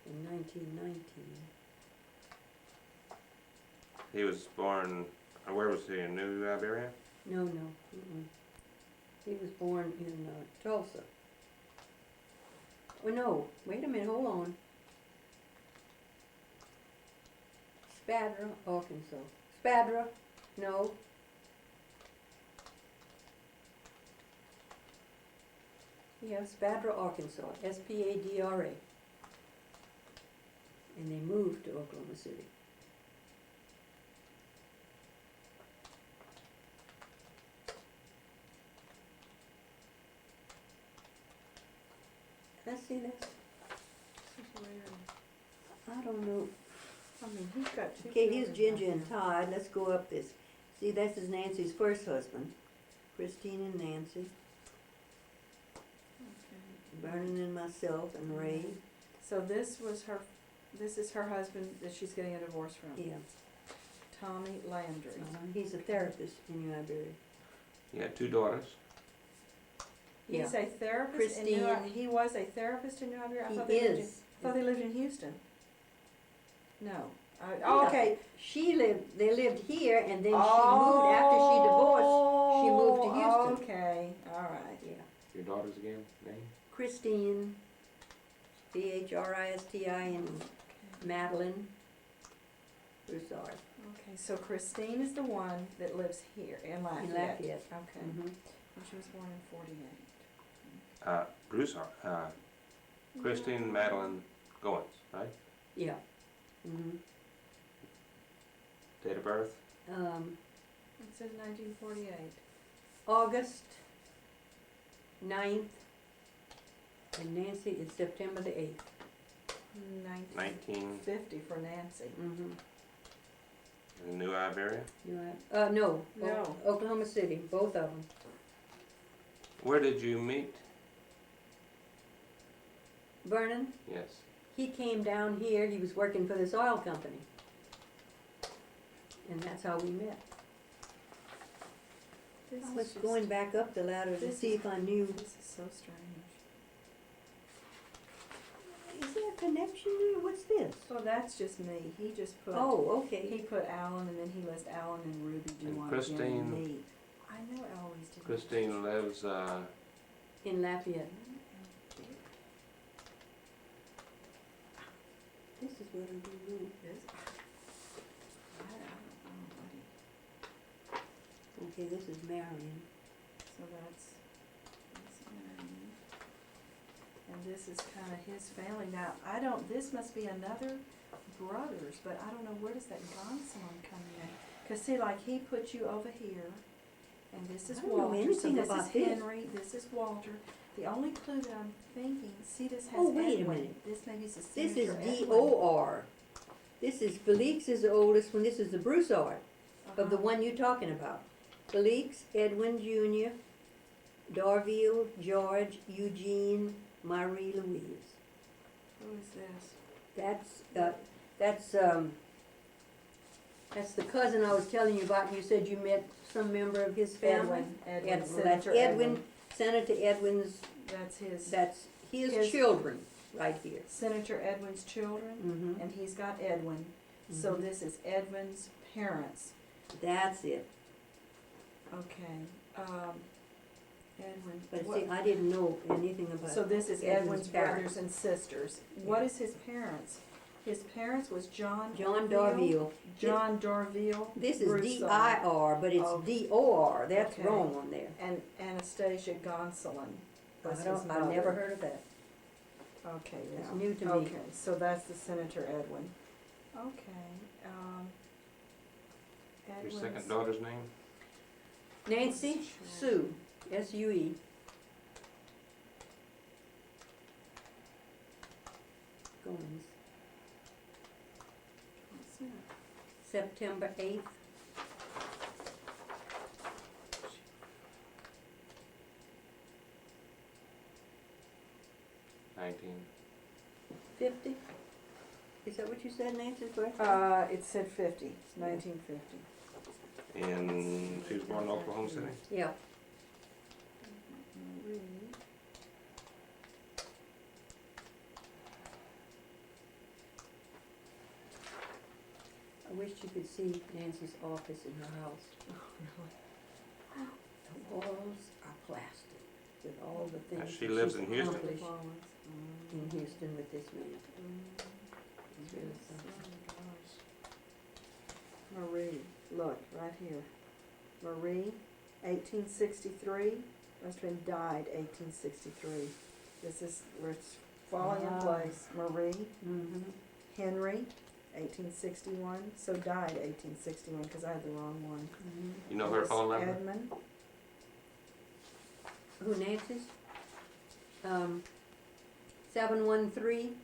in 1919. He was born, where was he, in New Iberia? No. Mm-mm. He was born in Tulsa. Oh no, wait a minute, hold on. Spadra, Arkansas. Spadra, no. Yeah, Spadra, Arkansas, Spadra. And they moved to Oklahoma City. Let's see this. This is weird. I don't know. I mean, he's got two Okay, here's children Ginger out and there. Todd. Let's go up this. See, this is Nancy's first husband. Christine and Nancy. Okay. Vernon and myself and Ray. So this is her husband that she's getting a divorce from. Yeah. Tommy Landry. He's a therapist in New Iberia. He had 2 daughters. Yeah. He's a therapist in New Christine. He was a therapist in New Iberia? I He thought they lived in, is. I thought they lived in Houston. No. Yeah. Oh, okay. They lived here and then she moved, after she divorced, she moved to Houston. Okay, alright. Yeah. Your daughters again, name? Christine, Christine, Madeline Broussard. Okay, so Christine is the one that lives here in Lafayette. In Lafayette. Okay. Mm-hmm. And she was born in 48. Broussard, Christine Madeline Goins, right? Yeah. Mm-hmm. Date of birth? It says 1948. August 9th, and Nancy is September the 8th. 1950 for Nancy. Mm-hmm. In New Iberia? No. No. Oklahoma City, both of them. Where did you meet? Vernon, Yes. he came down here, he was working for this oil company. And that's how we met. This I is was just- going back up the ladder to this see if I knew. This is so strange. Is there a connection here? What's this? So that's just me. He just put. Oh, He okay. put Alan, and then he lists Alan and Ruby do And one Christine. again and me. I know Eloise did. Christine lives, In Lafayette. This is what I do know. I don't know, buddy. Okay, this is Marion. So that's Marion. And this is kind of his family. Now, this must be another brothers, but I don't know, where does that Gonsalon come in? Cause see, like, he put you over here, and this is I don't know Walter, so anything this is about this. Henry, this is Walter. The only clue that I'm thinking, see, this has Oh, wait a Edwin. minute. This maybe is a This is Senator Edwin. D-O-R. This is Felix is the oldest one. This is the Broussard of the Uh-huh. one you're talking about. Felix, Edwin Jr., Darville, George, Eugene, Marie Louise. Who is this? That's the cousin I was telling you about, and you said you met some member of his family. Edwin, Well, that's Senator Edwin, Senator Edwin's, That's his, that's his His- children right here. Senator Edwin's children, Mm-hmm. and he's got Edwin. So Mhm. this is Edwin's parents. That's it. Okay, Edwin. But what- see, I didn't know anything about. So this is Edwin's Edwin's parents. brothers and sisters. What is his parents? His parents was John Darville. John Darville. This is Broussard. D-I-R, but it's Oh. D-O-R. That's Okay. wrong on there. And Anastasia Gonsolin was his I've mother. never heard of that. Okay, It's now. new to me. Okay, so that's the Senator Edwin. Okay, Your Edwin's- second daughter's name? Nancy Sue, S-U-E. Goins. What's that? September 8th. '19. 50? Is that what you said, Nancy's birthday? It said 50, it's 1950. And she was born in Oklahoma City? Yeah. Marie. I wish you could see Nancy's office in her house. Oh, The walls are plastic with all the things She that lives she's in Houston? really? accomplished in Houston with this man. It's really something. Marie, look, right here. Marie, 1863, husband died 1863. This is where it's falling in Ah. place. Marie, Mm-hmm. Henry, 1861, so died 1861 because I had the wrong one. You know her This phone number? Edmund, Who, Nancy's? 713,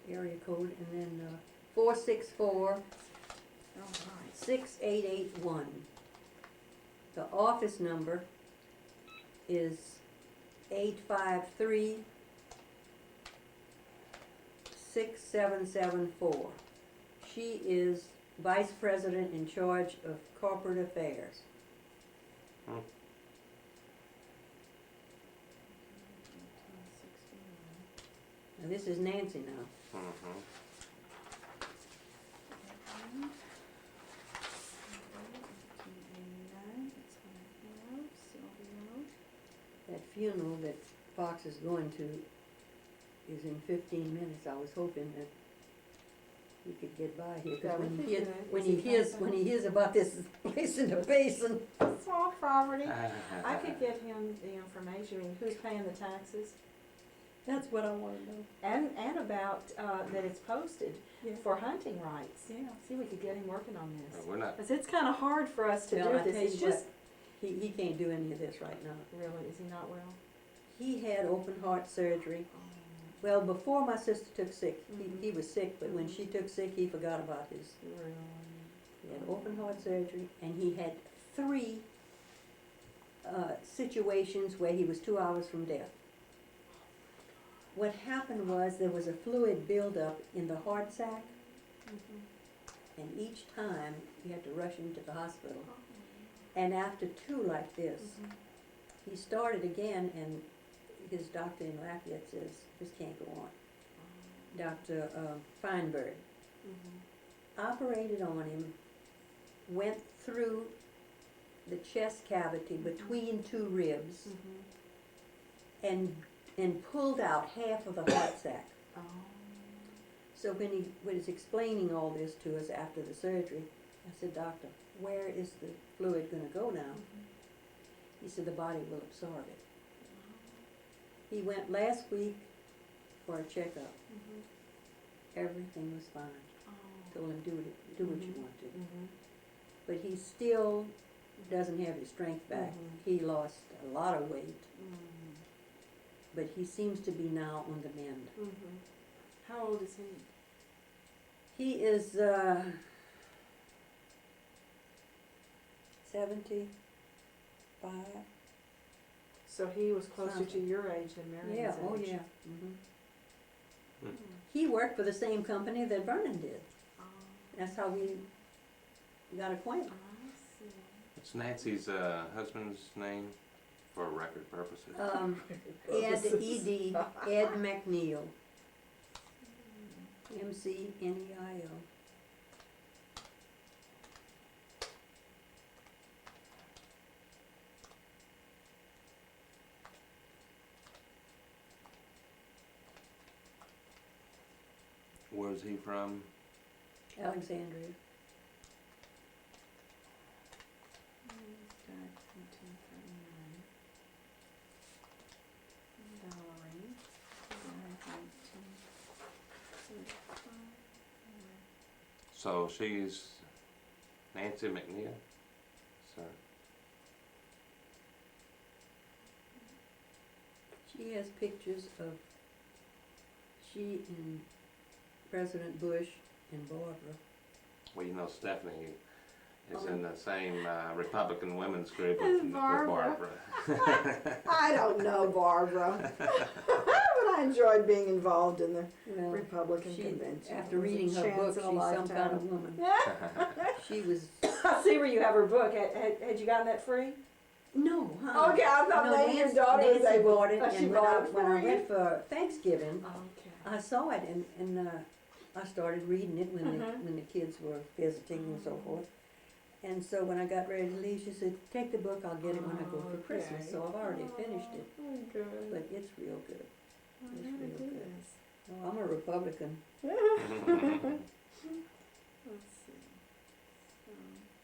area code, and then 464 oh, right. 6881. The office number is 853 6774. She is vice president in charge of corporate affairs. Hmm. 1861. Now this is Nancy now. Mm-hmm. That funeral that Fox is going to is in 15 minutes. I was hoping that he could get by here, That because would be good. when Is he he hears coming? when he hears about this place in the basin. Small property. I could get him the information, I mean, who's paying the taxes, That's what I want to know. and about, that it's posted Yeah. for hunting rights. Yeah. See, we could get him working on this. We're not. 'Cause it's kinda hard for us to Well, do I this, tell it's you just, what, he can't do any of this right now. really, is he not well? He had open heart surgery. Well, before my sister took sick, Mhm. he was sick, but when she took sick, he forgot about his. Really? He had open heart surgery, and he had 3 situations where he was 2 hours from death. What happened was there was a fluid buildup in the heart sac, and each time you had to rush him to the hospital. And after 2 like this, he started again, and his doctor in Lafayette says, this can't go on. Dr. Feinberg operated on him, went through the chest cavity between 2 ribs, and pulled out half of the heart sac. So when he was explaining all this to us after the surgery, I said, Doctor, where is the fluid going to go now? He said, the body will absorb it. He went last week for a checkup. Everything was fine. Told him, do what you want to. But he still doesn't have his strength back. He lost a lot of weight, but he seems to be now on the mend. How old is he? He is 75. So he was closer to Something. your age than Marion's Yeah, age. oh yeah. Hmm. He worked for the same company that Vernon did. That's how we got acquainted. I see. What's Nancy's husband's name for record purposes? Ed, E.D., Ed McNeil. McNeil. Where's he from? Alexandria. Died 1939. Valerie died 1935. So she's Nancy McNeil. So She has pictures of she and President Bush and Barbara. well, you know Stephanie is Oh. in the same Republican women's group As with Barbara. Barbara. I don't know Barbara, but I enjoyed being involved in the Well, Republican she, convention. after It was a reading her chance book, in she's a some kind of lifetime. woman. She was, I see where you have her book. Had you gotten that free? no, Okay, I thought No, maybe your Nancy, daughter was Nancy able. bought it, Oh, she and when bought I, it when for I you? went for Thanksgiving, Okay. I saw it, and I started reading it when Mhm. when the kids were visiting and so forth. And so when I got ready to leave, she said, "Take the book. I'll get it when I go for Christmas." So I've already finished it, Oh, good. but it's real good. I it's bet real it good. is. Oh, I'm a Republican. Let's see.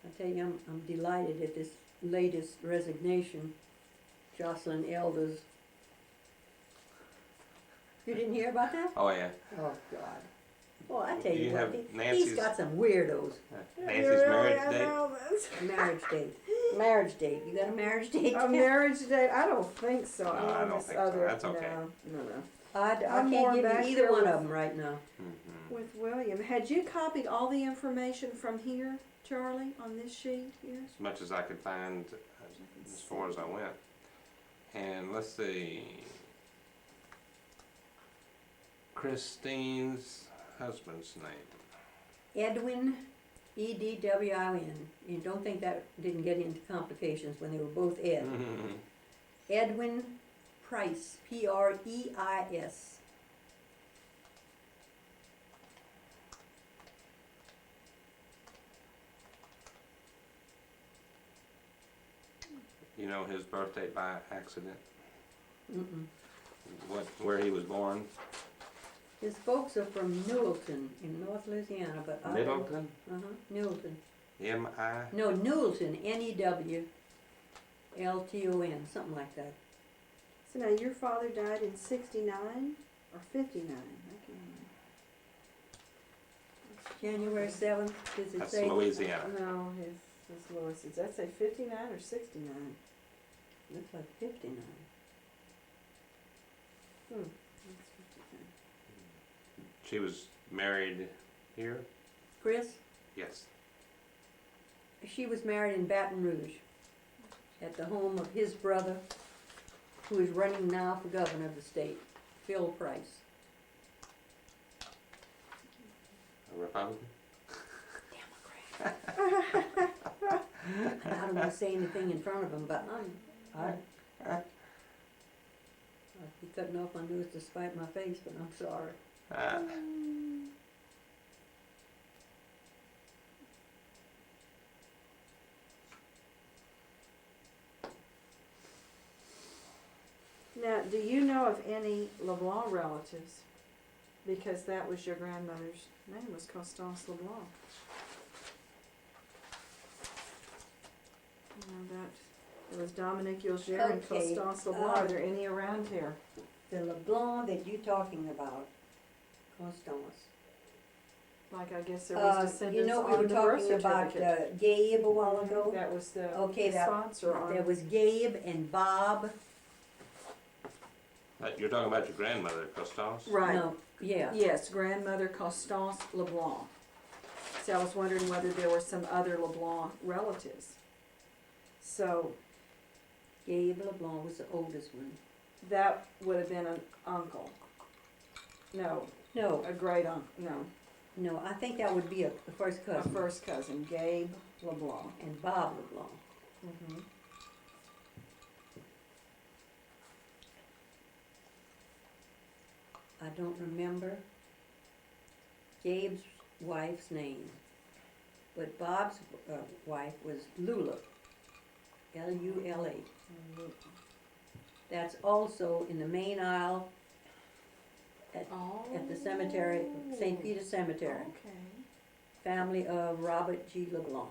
I tell you, I'm delighted at this latest resignation, Jocelyn Elders. You didn't hear about that? Oh yeah, Oh God. Well, I tell You you have what, he's Nancy's- got some weirdos. Nancy's marriage I date. know this. Marriage date. Marriage date. You got a marriage date? A marriage date? I don't think so. No, I'm I on don't this think so. other. That's okay. No. I I'm more can't give back you either here one with- of them right now. Mhm. With William, had you copied all the information from here, Charlie, on this sheet here? As much as I could find as far as I went. And let's see. Christine's husband's name. Edwin, Edwin. You don't think that didn't get into complications when they were both Ed. Edwin Price, Preis. You know his birthday by accident? Mm-mm. Where he was born? His folks are from Newellton in North Louisiana, but Middleton? Newellton. M-I? No, Newellton, Newlton, something like that. So now your father died in 69 or 59? I can't January 7th, does it That's say? Louisiana. remember. No, his Louis. Does that say 59 or 69? Looks like 59. That's 59. She was married here? Chris, Yes. she was married in Baton Rouge at the home of his brother, who is running now for governor of the state, Phil Price. A Republican? I don't want to say anything in front of him, but I'd be cutting off my nose to spite my face, but I'm sorry. Now, do you know of any LeBlanc relatives? Because that was your grandmother's name, was Constance LeBlanc. You know that, it was Dominique Yulgier and Okay, Constance LeBlanc. Are there any around here? The LeBlanc that you're talking about, Constance. Like, I guess there was descendants You know, we on were the birth talking about certificate. Gabe a while ago. That was the Okay, that- sponsor on. There was Gabe and Bob. You're talking about your grandmother, Constance? Right. No, yeah. Yes, grandmother Constance LeBlanc. See, I was wondering whether there were some other LeBlanc relatives. So Gabe LeBlanc was the oldest one. that would have been an uncle. No, No, a great uncle. No, no, I think that would be a first a cousin. first cousin, Gabe LeBlanc. And Bob LeBlanc. Mm-hmm. I don't remember Gabe's wife's name, but Bob's wife was Lula, Lula. That's also in the main aisle at the cemetery, St. Peter's Cemetery. Okay. Family of Robert G. LeBlanc.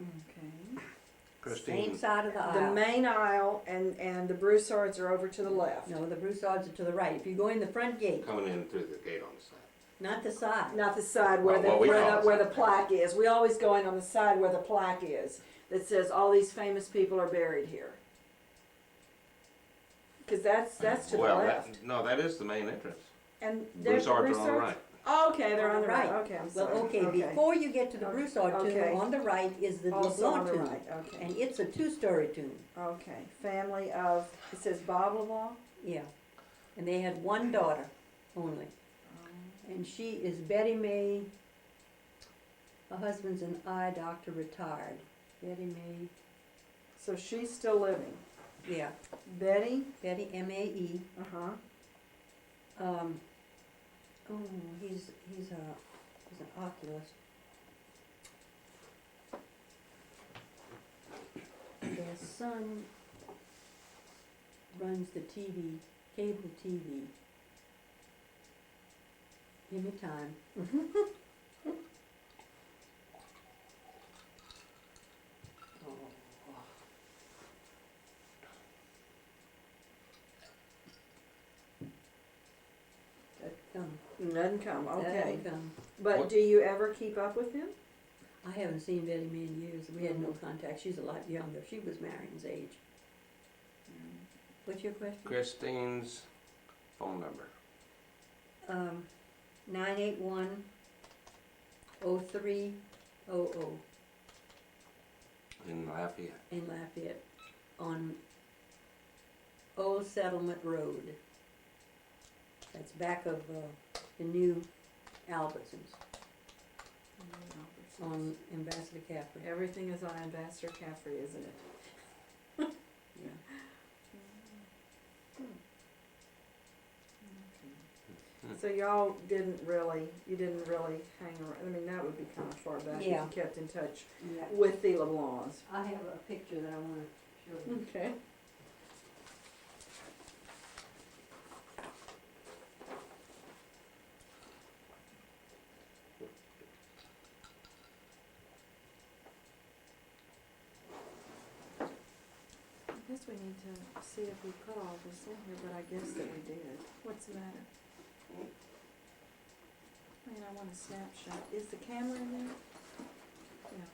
Okay. Christine, Same side of the The aisle. main aisle and the Broussards are over to the left. No, the Broussards are to the right. If you go in the front gate, coming in through the gate on the side. not the side. Not the side where Well, we call it where the plaque is. We always go in on the side where the plaque is that says all these famous people are buried here. Because that's to Well, the left. that is the main entrance. And there's Broussards are on the right. Oh, okay, they're on the right. Okay, I'm Well, sorry. okay, before you get to the Okay. Broussard tomb, Okay. on the right is the Also on LeBlanc the tomb. right. Okay. And it's a two-story tomb. Okay. Family of, it says Bob LeBlanc. Yeah. And they had one daughter only. And she is Betty Mae. Her husband's an eye doctor, retired. Betty Mae. So she's still living. Yeah. Betty. Betty M-A-E. Uh-huh. Oh, he's an oculist. Their son runs the TV, cable TV. Give me time. Doesn't come. Okay. That'll come. But What- do you ever keep up with him? I haven't seen Betty Mae in years. We had no contact. She's a lot younger. She was Marion's age. What's your question? Christine's phone number. 981-0300 In Lafayette. in Lafayette on Old Settlement Road. That's back of the new Albertsons on Ambassador Caffrey. Everything is on Ambassador Caffrey, isn't it? Yeah. So y'all didn't really hang around. I mean, that would be kind of far back if Yeah. you kept in touch Yeah. with the LeBlancs. I have a picture that I want to show you. Okay. I guess we need to see if we put all this in here, but I guess that we did. What's the matter? Man, I want a snapshot. Is the camera in there? Yeah.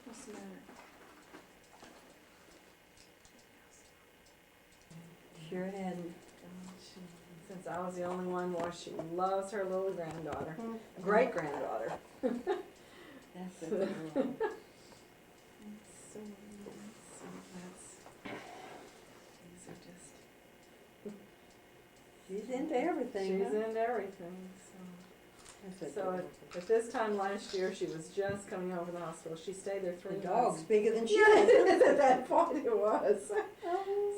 What's the matter? Sure hadn't. Since I was the only one, well, she loves her little granddaughter, great granddaughter. That's a good one. So that's, these are just, She's into everything, she's huh? into everything, That's a so good one. at this time last year, she was just coming home from the hospital. She stayed there 3 The months. dog's bigger than she Yeah, is. at that point it was.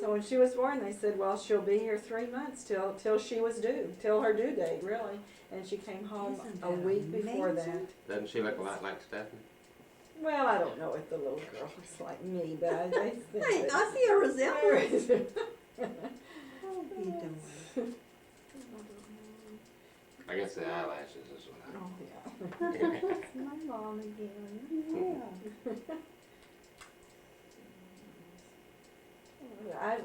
So when she was born, they said, well, she'll be here 3 months till she was due, till her due date, really. And she came home Isn't a that week before that. amazing? Doesn't she look a lot like Stephanie? Well, I don't know if the little girl looks like me, but I think Hey, that- I see a resemblance. Right. How you doing? I guess the eyelashes is what I. Oh, yeah. It's my mom again. Yeah.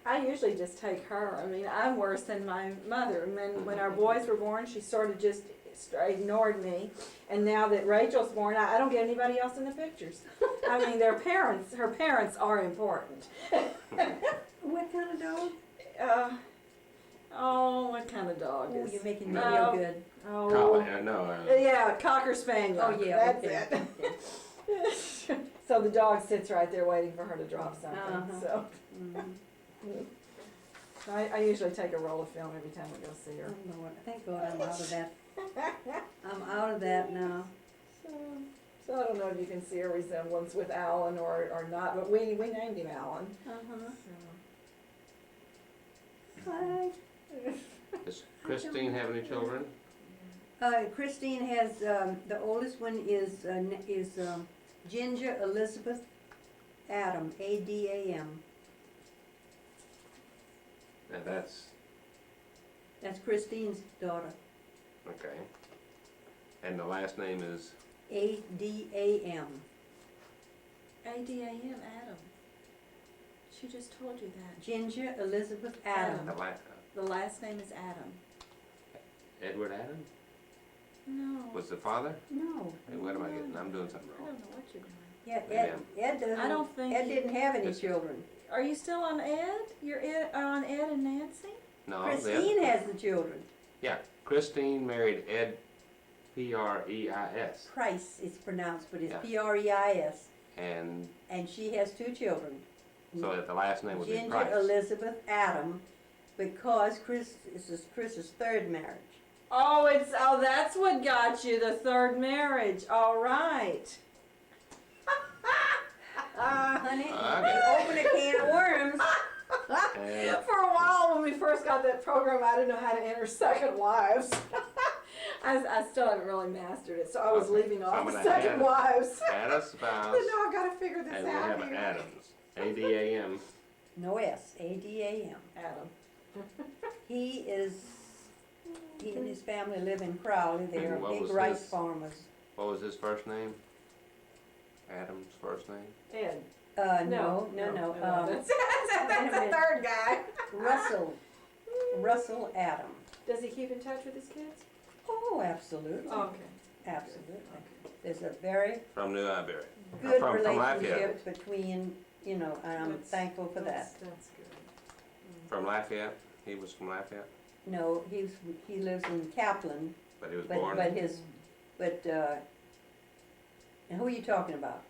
I usually just take her. I mean, I'm worse than my mother. When our boys were born, she sort of just ignored me. And now that Rachel's born, I don't get anybody else in the pictures. I mean, her parents are important. What kind of dog? What kind of dog Oh, is? you're making me Oh. feel good. Collie, no. Yeah, Cocker Spaniel. Oh, yeah, That's okay. it. So the dog sits right there waiting for her to drop something. Uh-huh. So Mhm. I usually take a roll of film every time we go see her. Oh, Lord, thank God I'm out of that. I'm out of that now. So I don't know if you can see a resemblance with Alan or not, but we named him Alan. Uh-huh. So. Hi. Does Christine have any children? Christine has, the oldest one is Ginger Elizabeth Adam, A-D-A-M. Now that's That's Christine's daughter. Okay. And the last name is, A-D-A-M. A-D-A-M, Adam. She just told you that. Ginger Elizabeth Adam. The last name is Adam. Edward Adam? No. Was the father? No. Hey, what am I getting? I'm doing something I wrong. don't know what you're doing. Yeah, Maybe Ed doesn't. I don't think Ed you- didn't have any It's- children. Are you still on Ed? You're on Ed and Nancy? No, Christine has the children. Yeah, Christine married Ed, P-R-E-I-S. Price, it's pronounced, but it's Yeah. P-R-E-I-S. And And she has 2 children. so that the last name would be Ginger Price. Elizabeth Adam, because this is Chris's 3rd marriage. Oh, that's what got you, the 3rd marriage. All right. Honey, Okay. you open a can of worms. And For a while, when we first got that program, I didn't know how to enter second wives. I still haven't really mastered it, so I was Okay, leaving so off I'm the gonna second add- wives. add a spouse, But now I've got to figure this and we out have here. Adams, A-D-A-M. No S, A-D-A-M. Adam. He and his family live in Crowley. They're What big was rice his- farmers. What was his first name? Adam's first name? Ed. No. That's wait a the minute. 3rd guy. Russell Adam. Does he keep in touch with his kids? Oh, absolutely. Okay. Absolutely. There's a very From New Iberia. good From Lafayette. relationship between, and I'm That's- thankful for that. That's good. From Lafayette? He was from Lafayette? No, he lives in Kaplan, But he was but born? and who are you talking about?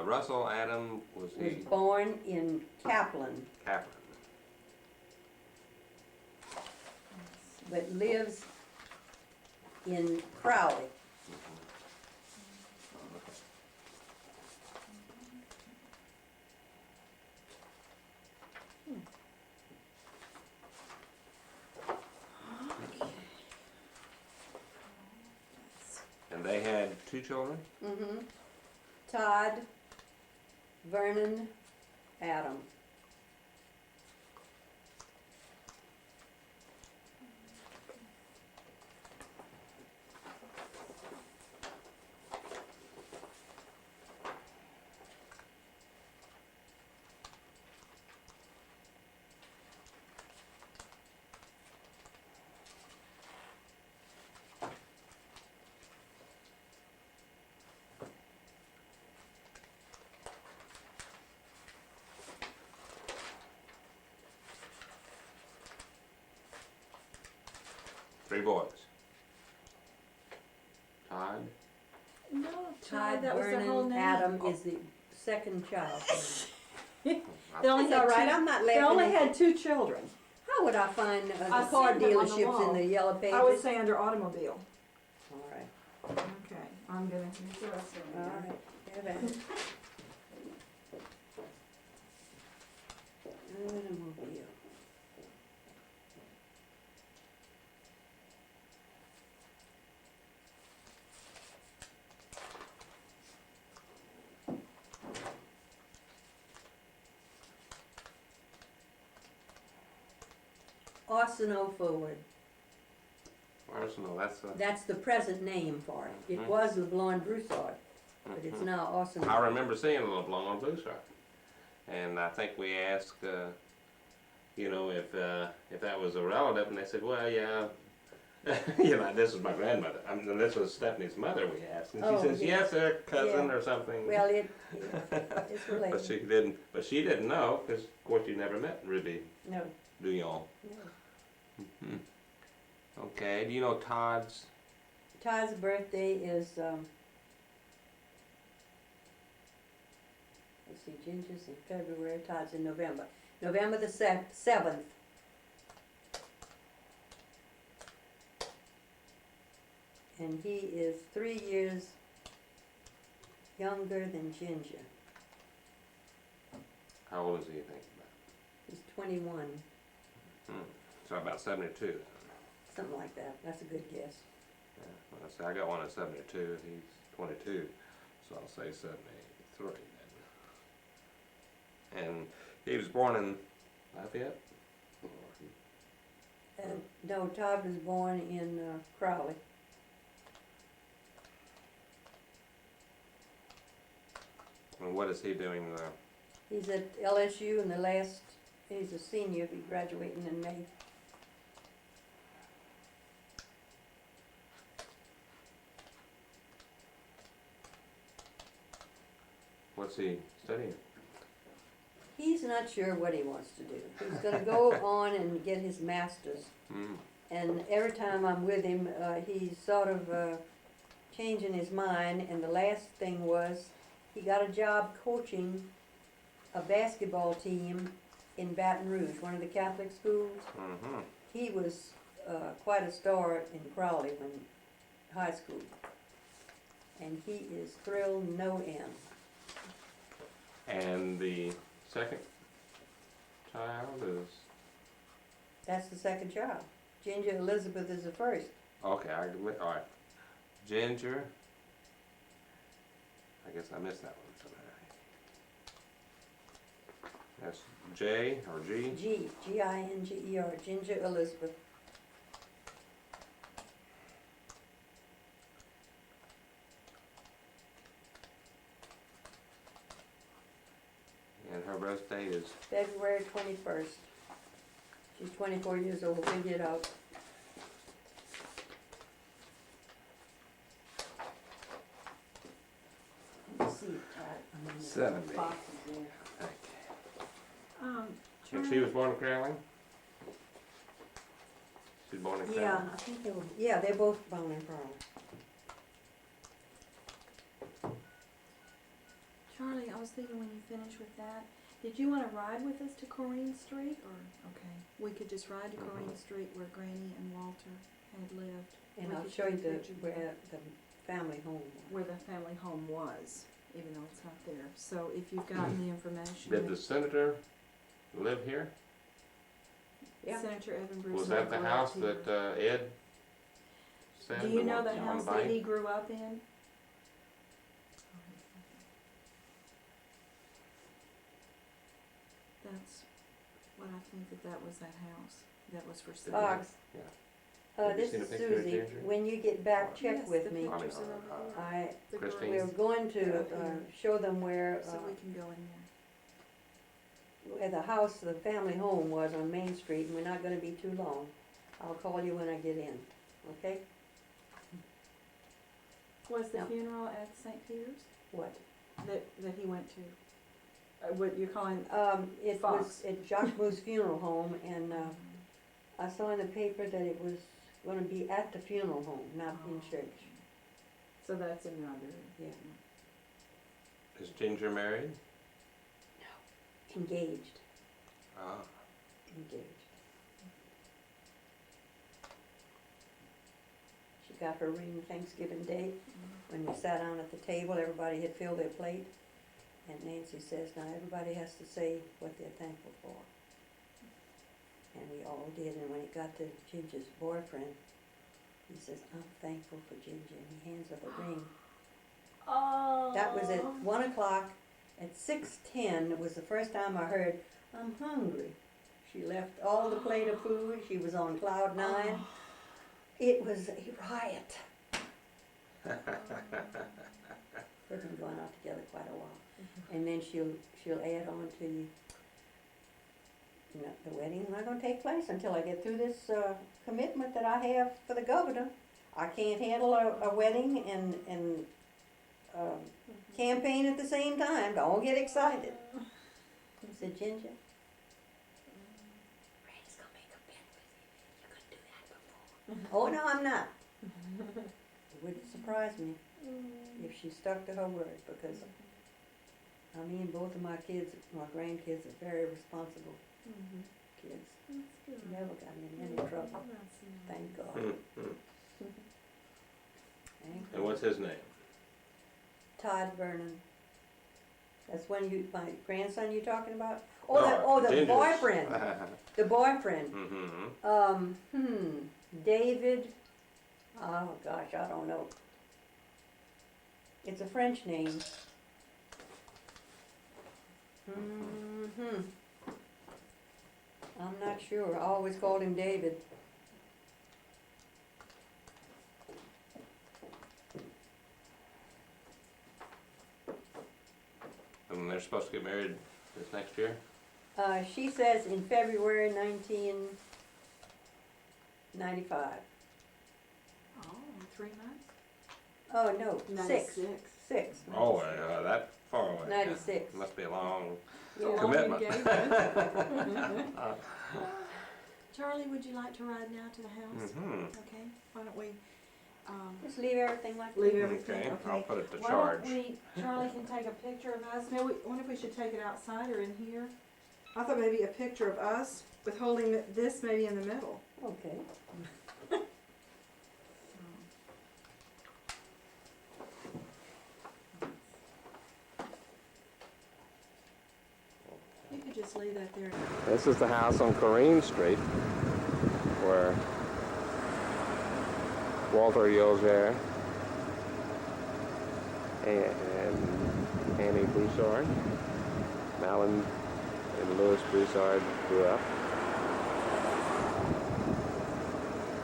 Russell Adam, was He he was born in Kaplan, Kaplan? but lives in Crowley. And they had 2 children? Mm-hmm. Todd, Vernon, Adam. Three boys. Todd? No, Todd, that was their whole Vernon, name. Adam is the second child. They only That's had all right, two, I'm not they laughing only at- had 2 children. How would I find the I car seen them on the dealerships wall. in the yellow pages? I would say under automobile. All right, Okay, I'm gonna use the rest of all them. right, have at it. Automobile. Arsenal Forward. Arsenal, that's a... That's the present name for it. It Mhm. was LeBlanc Broussard, but it's Mhm. now Arsenal. I remember seeing a little blonde on Blue Star. And I think we asked, if that was a relative, and they said, well, yeah. This was my grandmother. I mean, this was Stephanie's mother we asked. And she Oh, says, yeah. yes, they're cousin Yeah. or something. Well, it's related. But she didn't know, because of course you never met Ruby No, Douillon. no. Mhm. Okay, do you know Todd's? Todd's birthday is, let's see, Ginger's in February, Todd's in November. November the 7th. And he is 3 years younger than Ginger. How old is he, you think? He's 21, So about 72. something like that. That's a good guess. Yeah, well, see, I got one at 72, he's 22, so I'll say 73 then. And he was born in Lafayette? No, Todd was born in Crowley. And what is he doing now? He's at LSU and he's a senior, he'll be graduating in May. What's he studying? He's not sure what he wants to do. He's gonna go on and get his master's. Mm. And every time I'm with him, he's sort of changing his mind. And the last thing was, he got a job coaching a basketball team in Baton Rouge, one of the Catholic schools. Mm-hmm. He was quite a star in Crowley when high school. And he is thrilled no end. And the second child is? That's the second child. Ginger Elizabeth is the first. Okay, all right. Ginger. I guess I missed that one somehow. That's J or G? Ginger, Ginger Elizabeth. And her birth date is? February 21st. She's 24 years old, figure it out. Let's see, the 70. box is there. And she was born in Crowley? She was born in Crowley? Yeah, I think they were, yeah, they're both born in Crowley. Charlie, I was thinking when you finish with that, did you want to ride with us to Corrine Street, or, okay, we could just ride to Corrine Street where Granny and Walter had lived. And We I'll could show you take a picture where the family home was. where the family home was, even though it's not there. So if you've gotten the information. Did the senator live here? Yeah. Senator Evan Broussard. Was that the lived house here. that Ed said? Do you know one the on house that bike? he grew up in? That's what I think that was that house. That was for sale. Fox. Yeah. Have you This seen a is picture of Susie. Ginger? When you get back, check Yes, with the me. pictures are over there. I, The Christine? we're girls, going to Yeah. show them where so we can go in there. the house, the family home was on Main Street, and we're not gonna be too long. I'll call you when I get in, okay? Was the No. funeral at St. Peter's What? that he went to? What you're calling? It Fox. was at Jacques Bou's funeral home, and I saw in the paper that it was gonna be at the funeral home, not in church. So that's another. Yeah. Is Ginger married? Engaged, Ah. engaged. She got her ring Thanksgiving Day. When we sat down at the table, everybody had filled their plate. And Nancy says, now everybody has to say what they're thankful for. And we all did, and when it got to Ginger's boyfriend, he says, I'm thankful for Ginger, and he hands her the ring. Oh. That was at 1 o'clock. At 6:10 was the first time I heard, I'm hungry. She left all the plate of food, she was on cloud 9. It was a riot. They've been going out together quite a while. And then she'll add on to you, the wedding's not gonna take place until I get through this commitment that I have for the governor. I can't handle a wedding and campaign at the same time. Don't get excited. I said, Ginger, Randy's gonna make a bet with you. You couldn't do that before. Oh, no, I'm not. It wouldn't surprise me if she stuck to her word, because both of my kids, my grandkids, are very responsible kids. That's good. Never got in any trouble. Thank God. Mm, mm. Thank And God. what's his name? Todd Vernon. That's my grandson you're talking about? No, The Ginger's. boyfriend. The boyfriend. Mm-hmm. David, oh gosh, I don't know. It's a French name. I'm not sure. I always called him David. they're supposed to get married this next year? She says in February 1995. Oh, 3 months? Oh, no, 6. 96. 6. Oh, that far away. 96. Must be a long It's a long commitment. engagement. Charlie, would you like to ride now to the house? Mm-hmm. Okay, why don't we, Just leave everything like leave that. everything, Okay, okay? I'll put it to Why charge. don't we, Charlie can take a picture of us, maybe, I wonder if we should take it outside or in here? I thought maybe a picture of us with holding this maybe in the middle. Okay. You could just leave that there. This is the house on Corrine Street where Walter Yoger and Annie Broussard, Malin and Louis Broussard grew up.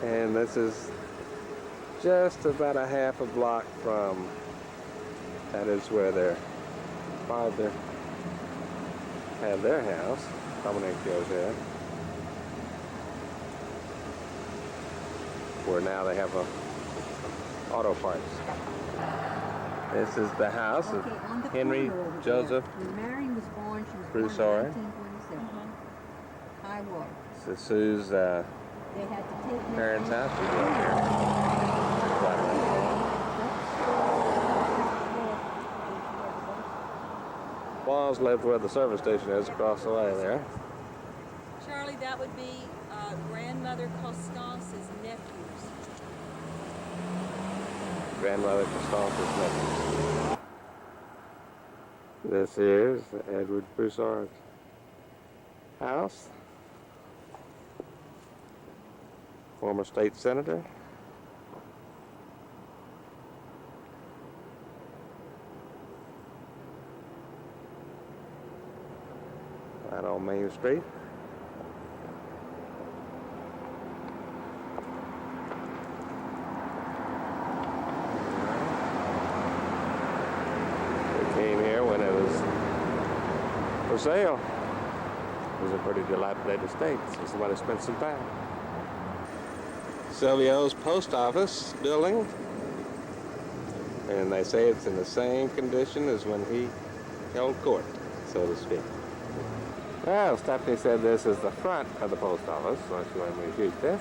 And this is just about a half a block from, that is where their father had their house, Dominic Yoger, where now they have a auto parts. This is the house of Okay, on the Henry corner over Joseph there, when Mary was born, she was Broussard. born in 1927. High water. This is Sue's They had to take me parents' from house. We go here. Walls lived where the service station is across the way there. Charlie, that would be grandmother Constance's nephews. Grandmother Constance's nephew. This is Edward Broussard's house. Former state senator. Right on Main Street. We came here when it was for sale. It was a pretty dilapidated state, so somebody spent some time. Silvio's post office building, and they say it's in the same condition as when he held court, so to speak. Well, Stephanie said this is the front of the post office, so she wanted me to shoot this.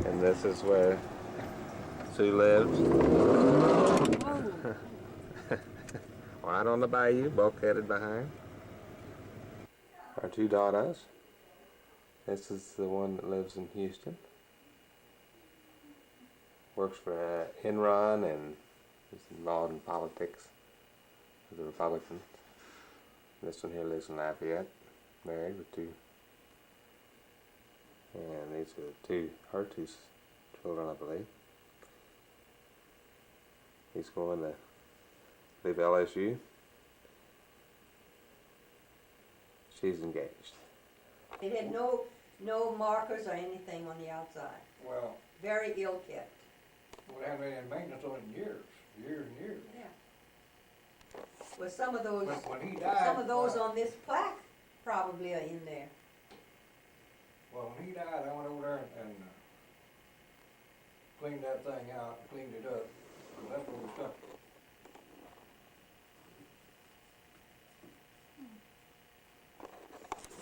And this is where Sue lives. Right on the bayou, bulkheaded behind. Our 2 daughters. This is the one that lives in Houston. Works for Enron and is involved in politics with the Republicans. This one here lives in Lafayette, married with 2. And these are her two children, I believe. He's going to leave LSU. She's engaged. It had no markers or anything on the outside. Well, Very ill kept. we haven't had any maintenance on it in years and years. Yeah. Well, some of those When he died. on this plaque probably are in there. Well, when he died, I went over there and cleaned that thing out, cleaned it up. So that's where we stuck it.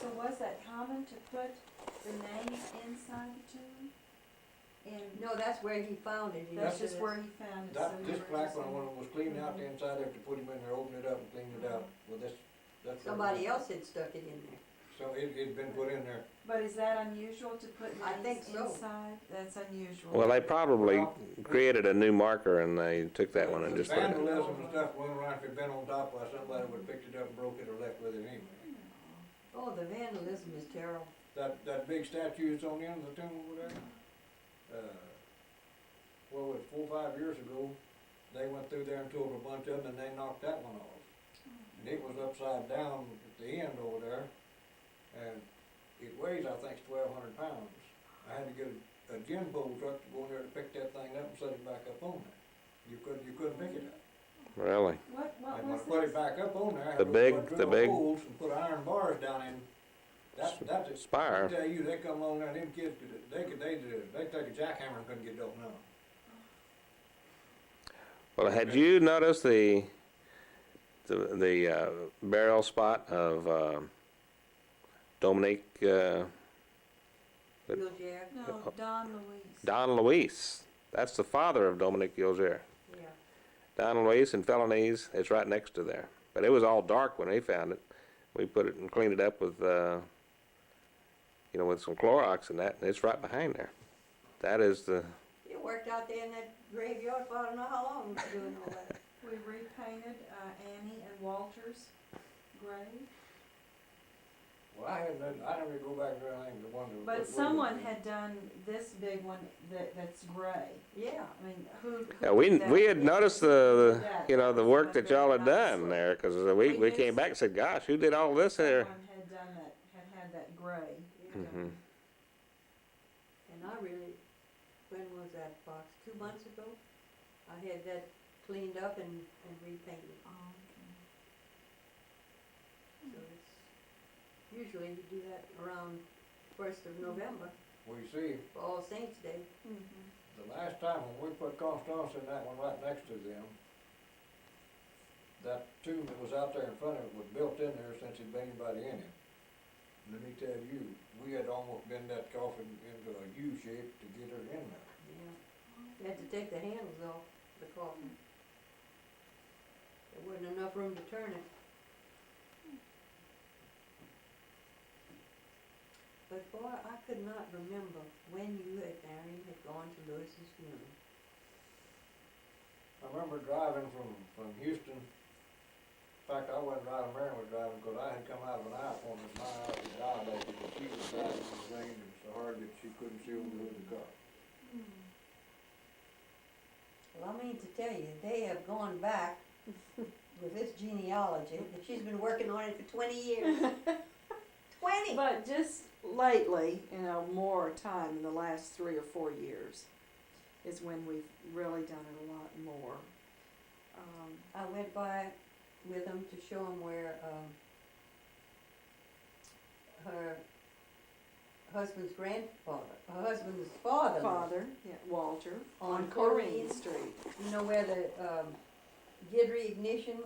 So was that common to put the names inside the tomb? And No, that's where he found it. that's just where he found it, so That, you this were plaque, just when saying- it was cleaned out the inside, after put him in there, opened it up and cleaned it out. Well, that's. Somebody else had stuck it in there. So it'd been put in there. But is that unusual to put I think names so. inside? That's unusual. Well, they probably created a new marker and they took that one and just put it in. Vandalism and stuff went around, if it'd been on top, why somebody would've picked it up and broke it or left with it anyway. Oh, the vandalism is terrible. That big statue that's on the end of the tomb over there, well, it was 4 or 5 years ago, they went through there and tore up a bunch of them and they knocked that one off. And it was upside down at the end over there, and it weighs, I think, 1,200 pounds. I had to get a gin pole truck to go in there to pick that thing up and set it back up on there. You couldn't pick it up. Really? What And when was I put this? it back up on there, The big- put the big- holes and put iron bars down in. That's it. Spire. I tell you, they come along there, them kids, they take a jackhammer and couldn't get it open now. Well, had you noticed the burial spot of Dominique Gilger. No, Don Luis. Don Luis? That's the father of Dominique Gilger. Yeah. Don Luis and Felonies, it's right next to there. But it was all dark when they found it. We put it and cleaned it up with, with some Clorox and that, and it's right behind there. That is the, You worked out there in that graveyard for I don't know how long doing all that. We repainted Annie and Walter's grave. Well, I never go back to anything, the one that. But someone had done this big one that's gray. Yeah. I mean, who yeah, did that? we had noticed the That the was work that y'all had very done nice. there, because We we knew came back and said, gosh, who did all this there? Someone had done that, had that gray. Mhm. And I really, when was that, Fox? 2 months ago? I had that cleaned up and repainted. Oh, So it's, usually you do that around 1st of November, Well, you see, for All Saints Day. Mm-hmm. the last time when we put Constance in that one right next to them, that tomb that was out there in front of it was built in there since there'd been anybody in it. Let me tell you, we had almost bent that coffin into a U shape to get her in there. Yeah. You had to take the handles off the coffin. There wasn't enough room to turn it. But boy, I could not remember when you and Marion had gone to Lewis's funeral. I remember driving from Houston. In fact, I wasn't driving, Marion was driving, because I had come out of an eye appointment, my eye was dilated, and she was driving in the rain, and so hard that she couldn't see over the hood of the car. Well, I mean to tell you, they have gone back with this genealogy, and she's been working on it for 20 years. 20! But just lately, more time in the last 3 or 4 years is when we've really done it a lot more. I went by with them to show them where her husband's father Walter, on Corrine Corrine Street. You know where the Gidry ignition?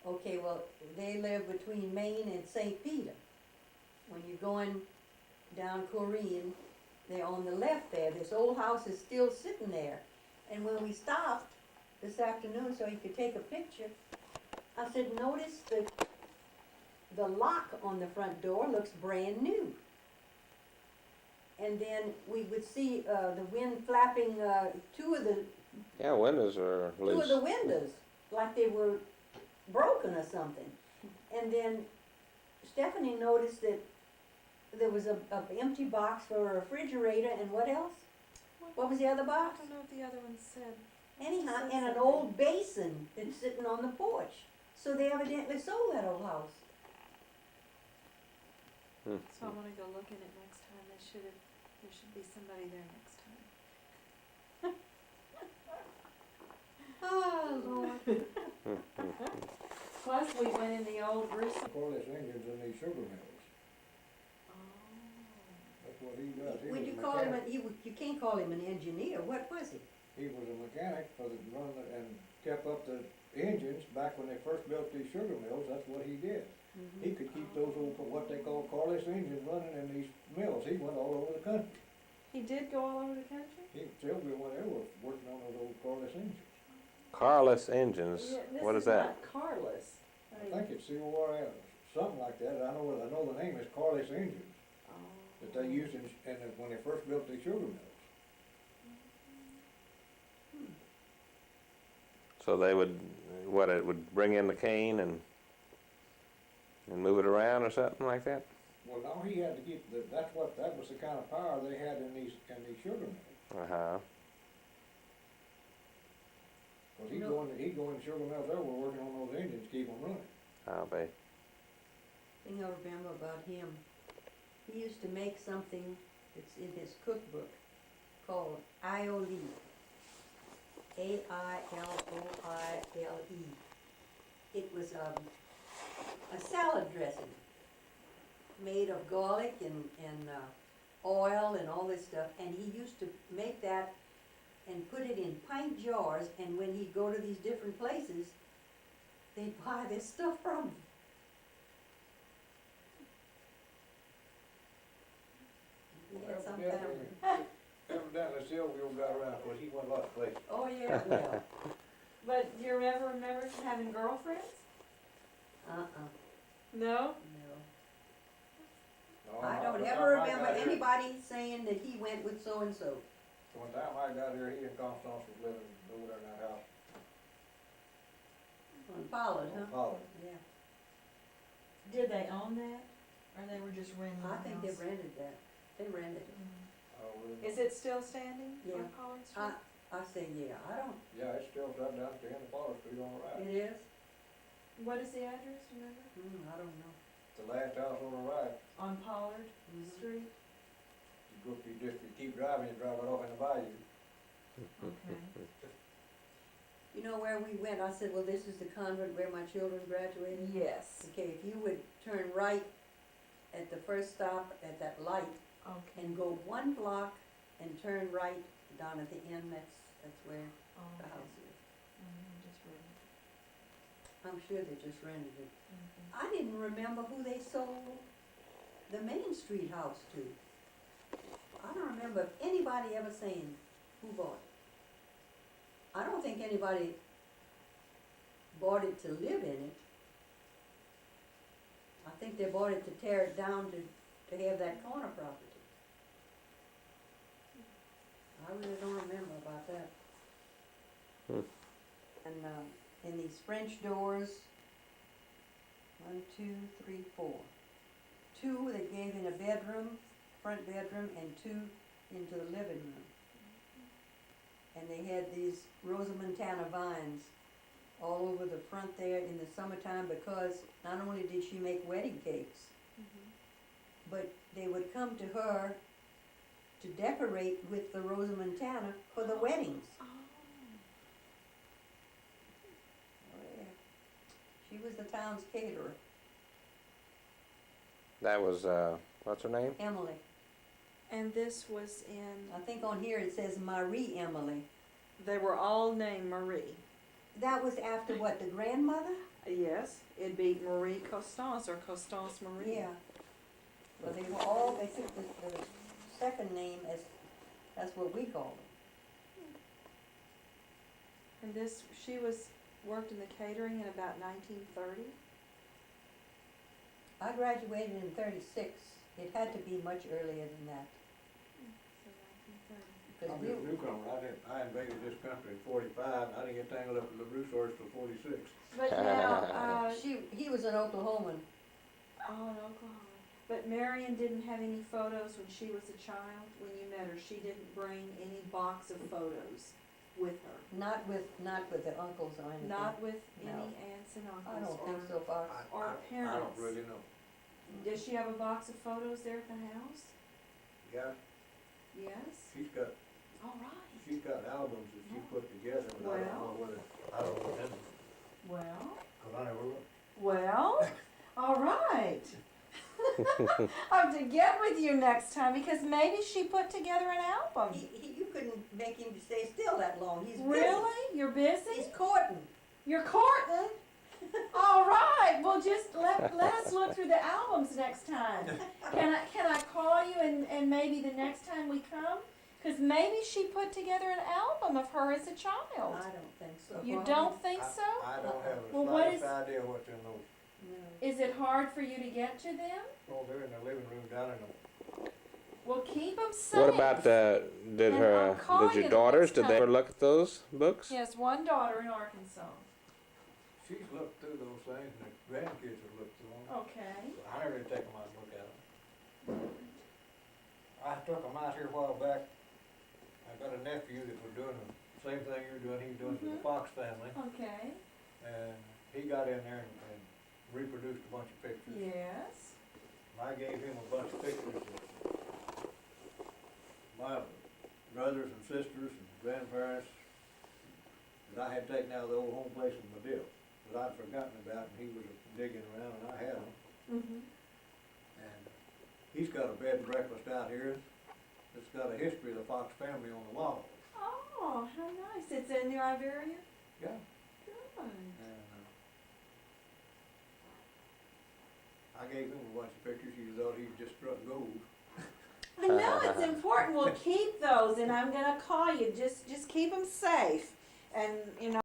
Okay, well, they live between Maine and St. Peter. When you're going down Corrine, they're on the left there. This old house is still sitting there. And when we stopped this afternoon so he could take a picture, I said, notice the lock on the front door looks brand new. And then we would see the wind flapping two of the Yeah, windows are loose. windows, like they were broken or something. And then Stephanie noticed that there was a empty box for a refrigerator, and what else? What was the other I box? don't know if the other one said. Anyhow, Said and an something. old basin that's sitting on the porch. So they evidently sold that old house. So I want to go look at it next time. There should be somebody there next time. Oh, Lord. Plus, we went in the old Bruce. Corliss engines in these sugar mills, that's what he does. He Would was you a call him, mechanic. you can't call him an engineer, what was he? He was a mechanic and kept up the engines back when they first built these sugar mills, that's what he did. He could keep those old, what they call Corliss engines running in these mills. He went all over the country. He did go all over the country? Sylvia went everywhere working on those old Corliss engines. Carless engines. Yeah, What is that? Not Carless. I think it's CORL, something like that. I know the name is Corliss engines that they used when they first built these sugar mills. So they would, it would bring in the cane and move it around or something like that? Well, no, he had to keep, that was the kind of power they had in these sugar mills. Uh-huh. Cause he'd go in the sugar mills there, we're working on those engines, keep them running. I'll be. Thing I remember about him, he used to make something that's in his cookbook called aioli. Ailloile. It was a salad dressing made of garlic and oil and all this stuff, and he used to make that and put it in pint jars, and when he'd go to these different places, they'd buy this stuff from him. He had some family. Evidently Sylvia got around, cause he went a lot of places. Oh, yeah, well, But do you ever remember having girlfriends? No? no. I don't ever remember anybody saying that he went with so-and-so. One time I got here, he and Constance was living over there in that house. On Pollard, huh? Pollard. Yeah, Did they own that? Or they were just renting the I house? think they rented that. They rented it. Oh, really? Is it still standing Yeah. on Pollard Street? I say, yeah, I don't, Yeah, it's still shut down at the end of Pollard Street on the right. it is? What is the address, remember? I don't know. The last house on the right. On Pollard Mhm. Street? You keep driving, you drive it off in the bayou. Okay. You know where we went? I said, well, this is the convent where my children graduated. Yes. Okay, if you would turn right at the first stop at that light Okay. and go 1 block and turn right down at the end, that's where the Okay. house is. Just read it. I'm sure they just rented it. Mhm. I didn't remember who they sold the Main Street house to. I don't remember anybody ever saying who bought it. I don't think anybody bought it to live in it. I think they bought it to tear it down to have that corner property. I really don't remember about that. And these French doors, 1, 2, 3, 4. 2 they gave in a bedroom, front bedroom, and 2 into the living room. And they had these Rosamontana vines all over the front there in the summertime, because not only did she make wedding cakes, but they would come to her to decorate with the Rosamontana for the weddings. Oh. Oh, yeah. She was the town's caterer, That was, what's her name? Emily. And this was in, I think on here it says Marie Emily. they were all named Marie. That was after what, the grandmother? Yes, it'd be Marie Constance or Constance Marie. Yeah. Well, they were all, they took the second name as, that's what we call them. And this, she worked in the catering in about 1930. I graduated in 36. It had to be much earlier than that. So 1930. Because I'm just a newcomer, I invaded this country in 45, and I didn't get tangled up with the Broussards till 46. But now, he was an Oklahoman. oh, in Oklahoma. But Marion didn't have any photos when she was a child. When you met her, she didn't bring any box of photos with her. Not with the uncles or anything. Not with No. any aunts and uncles. I don't or, think so, Fox. Or I parents. don't really know. Does she have a box of photos there at the house? Yeah, Yes. she's got albums that she put together, but I don't know whether, I don't know them, Well. cause I never looked. Well, all right. I have to get with you next time because maybe she put together an album. You couldn't make him stay still that long. He's busy. Really? You're busy? He's courting. You're courting? All right. Well, just let us look through the albums next time. Can I call you and maybe the next time we come? Because maybe she put together an album of her as a child. I don't think so. You don't think so? I don't have Well, the what slightest is- idea what's in those. No. Is it hard for you to get to them? Oh, they're in the living room down in the, Well, keep them safe. What about did And I'll call did you your the daughters, next did they time. ever look at those books? Yes, one daughter in Arkansas. she's looked through those things, and the grandkids have looked through them. Okay. I never did take them out and look at them. I took them out here a while back. I got a nephew that was doing the same thing you're doing, he was doing with the Fox family, Okay. and he got in there and reproduced a bunch of pictures. Yes. I gave him a bunch of pictures of my brothers and sisters and grandparents, that I had taken out of the old home place in Madill, that I'd forgotten about, and he was digging around and I had them. Mhm. And he's got a bed and breakfast out here that's got a history of the Fox family on the wall. Oh, how nice. It's in your Iberia? Yeah. Good. And I gave him a bunch of pictures. He thought he just struck gold. I know it's important. We'll keep those, and I'm gonna call you. Just keep them safe, and you know.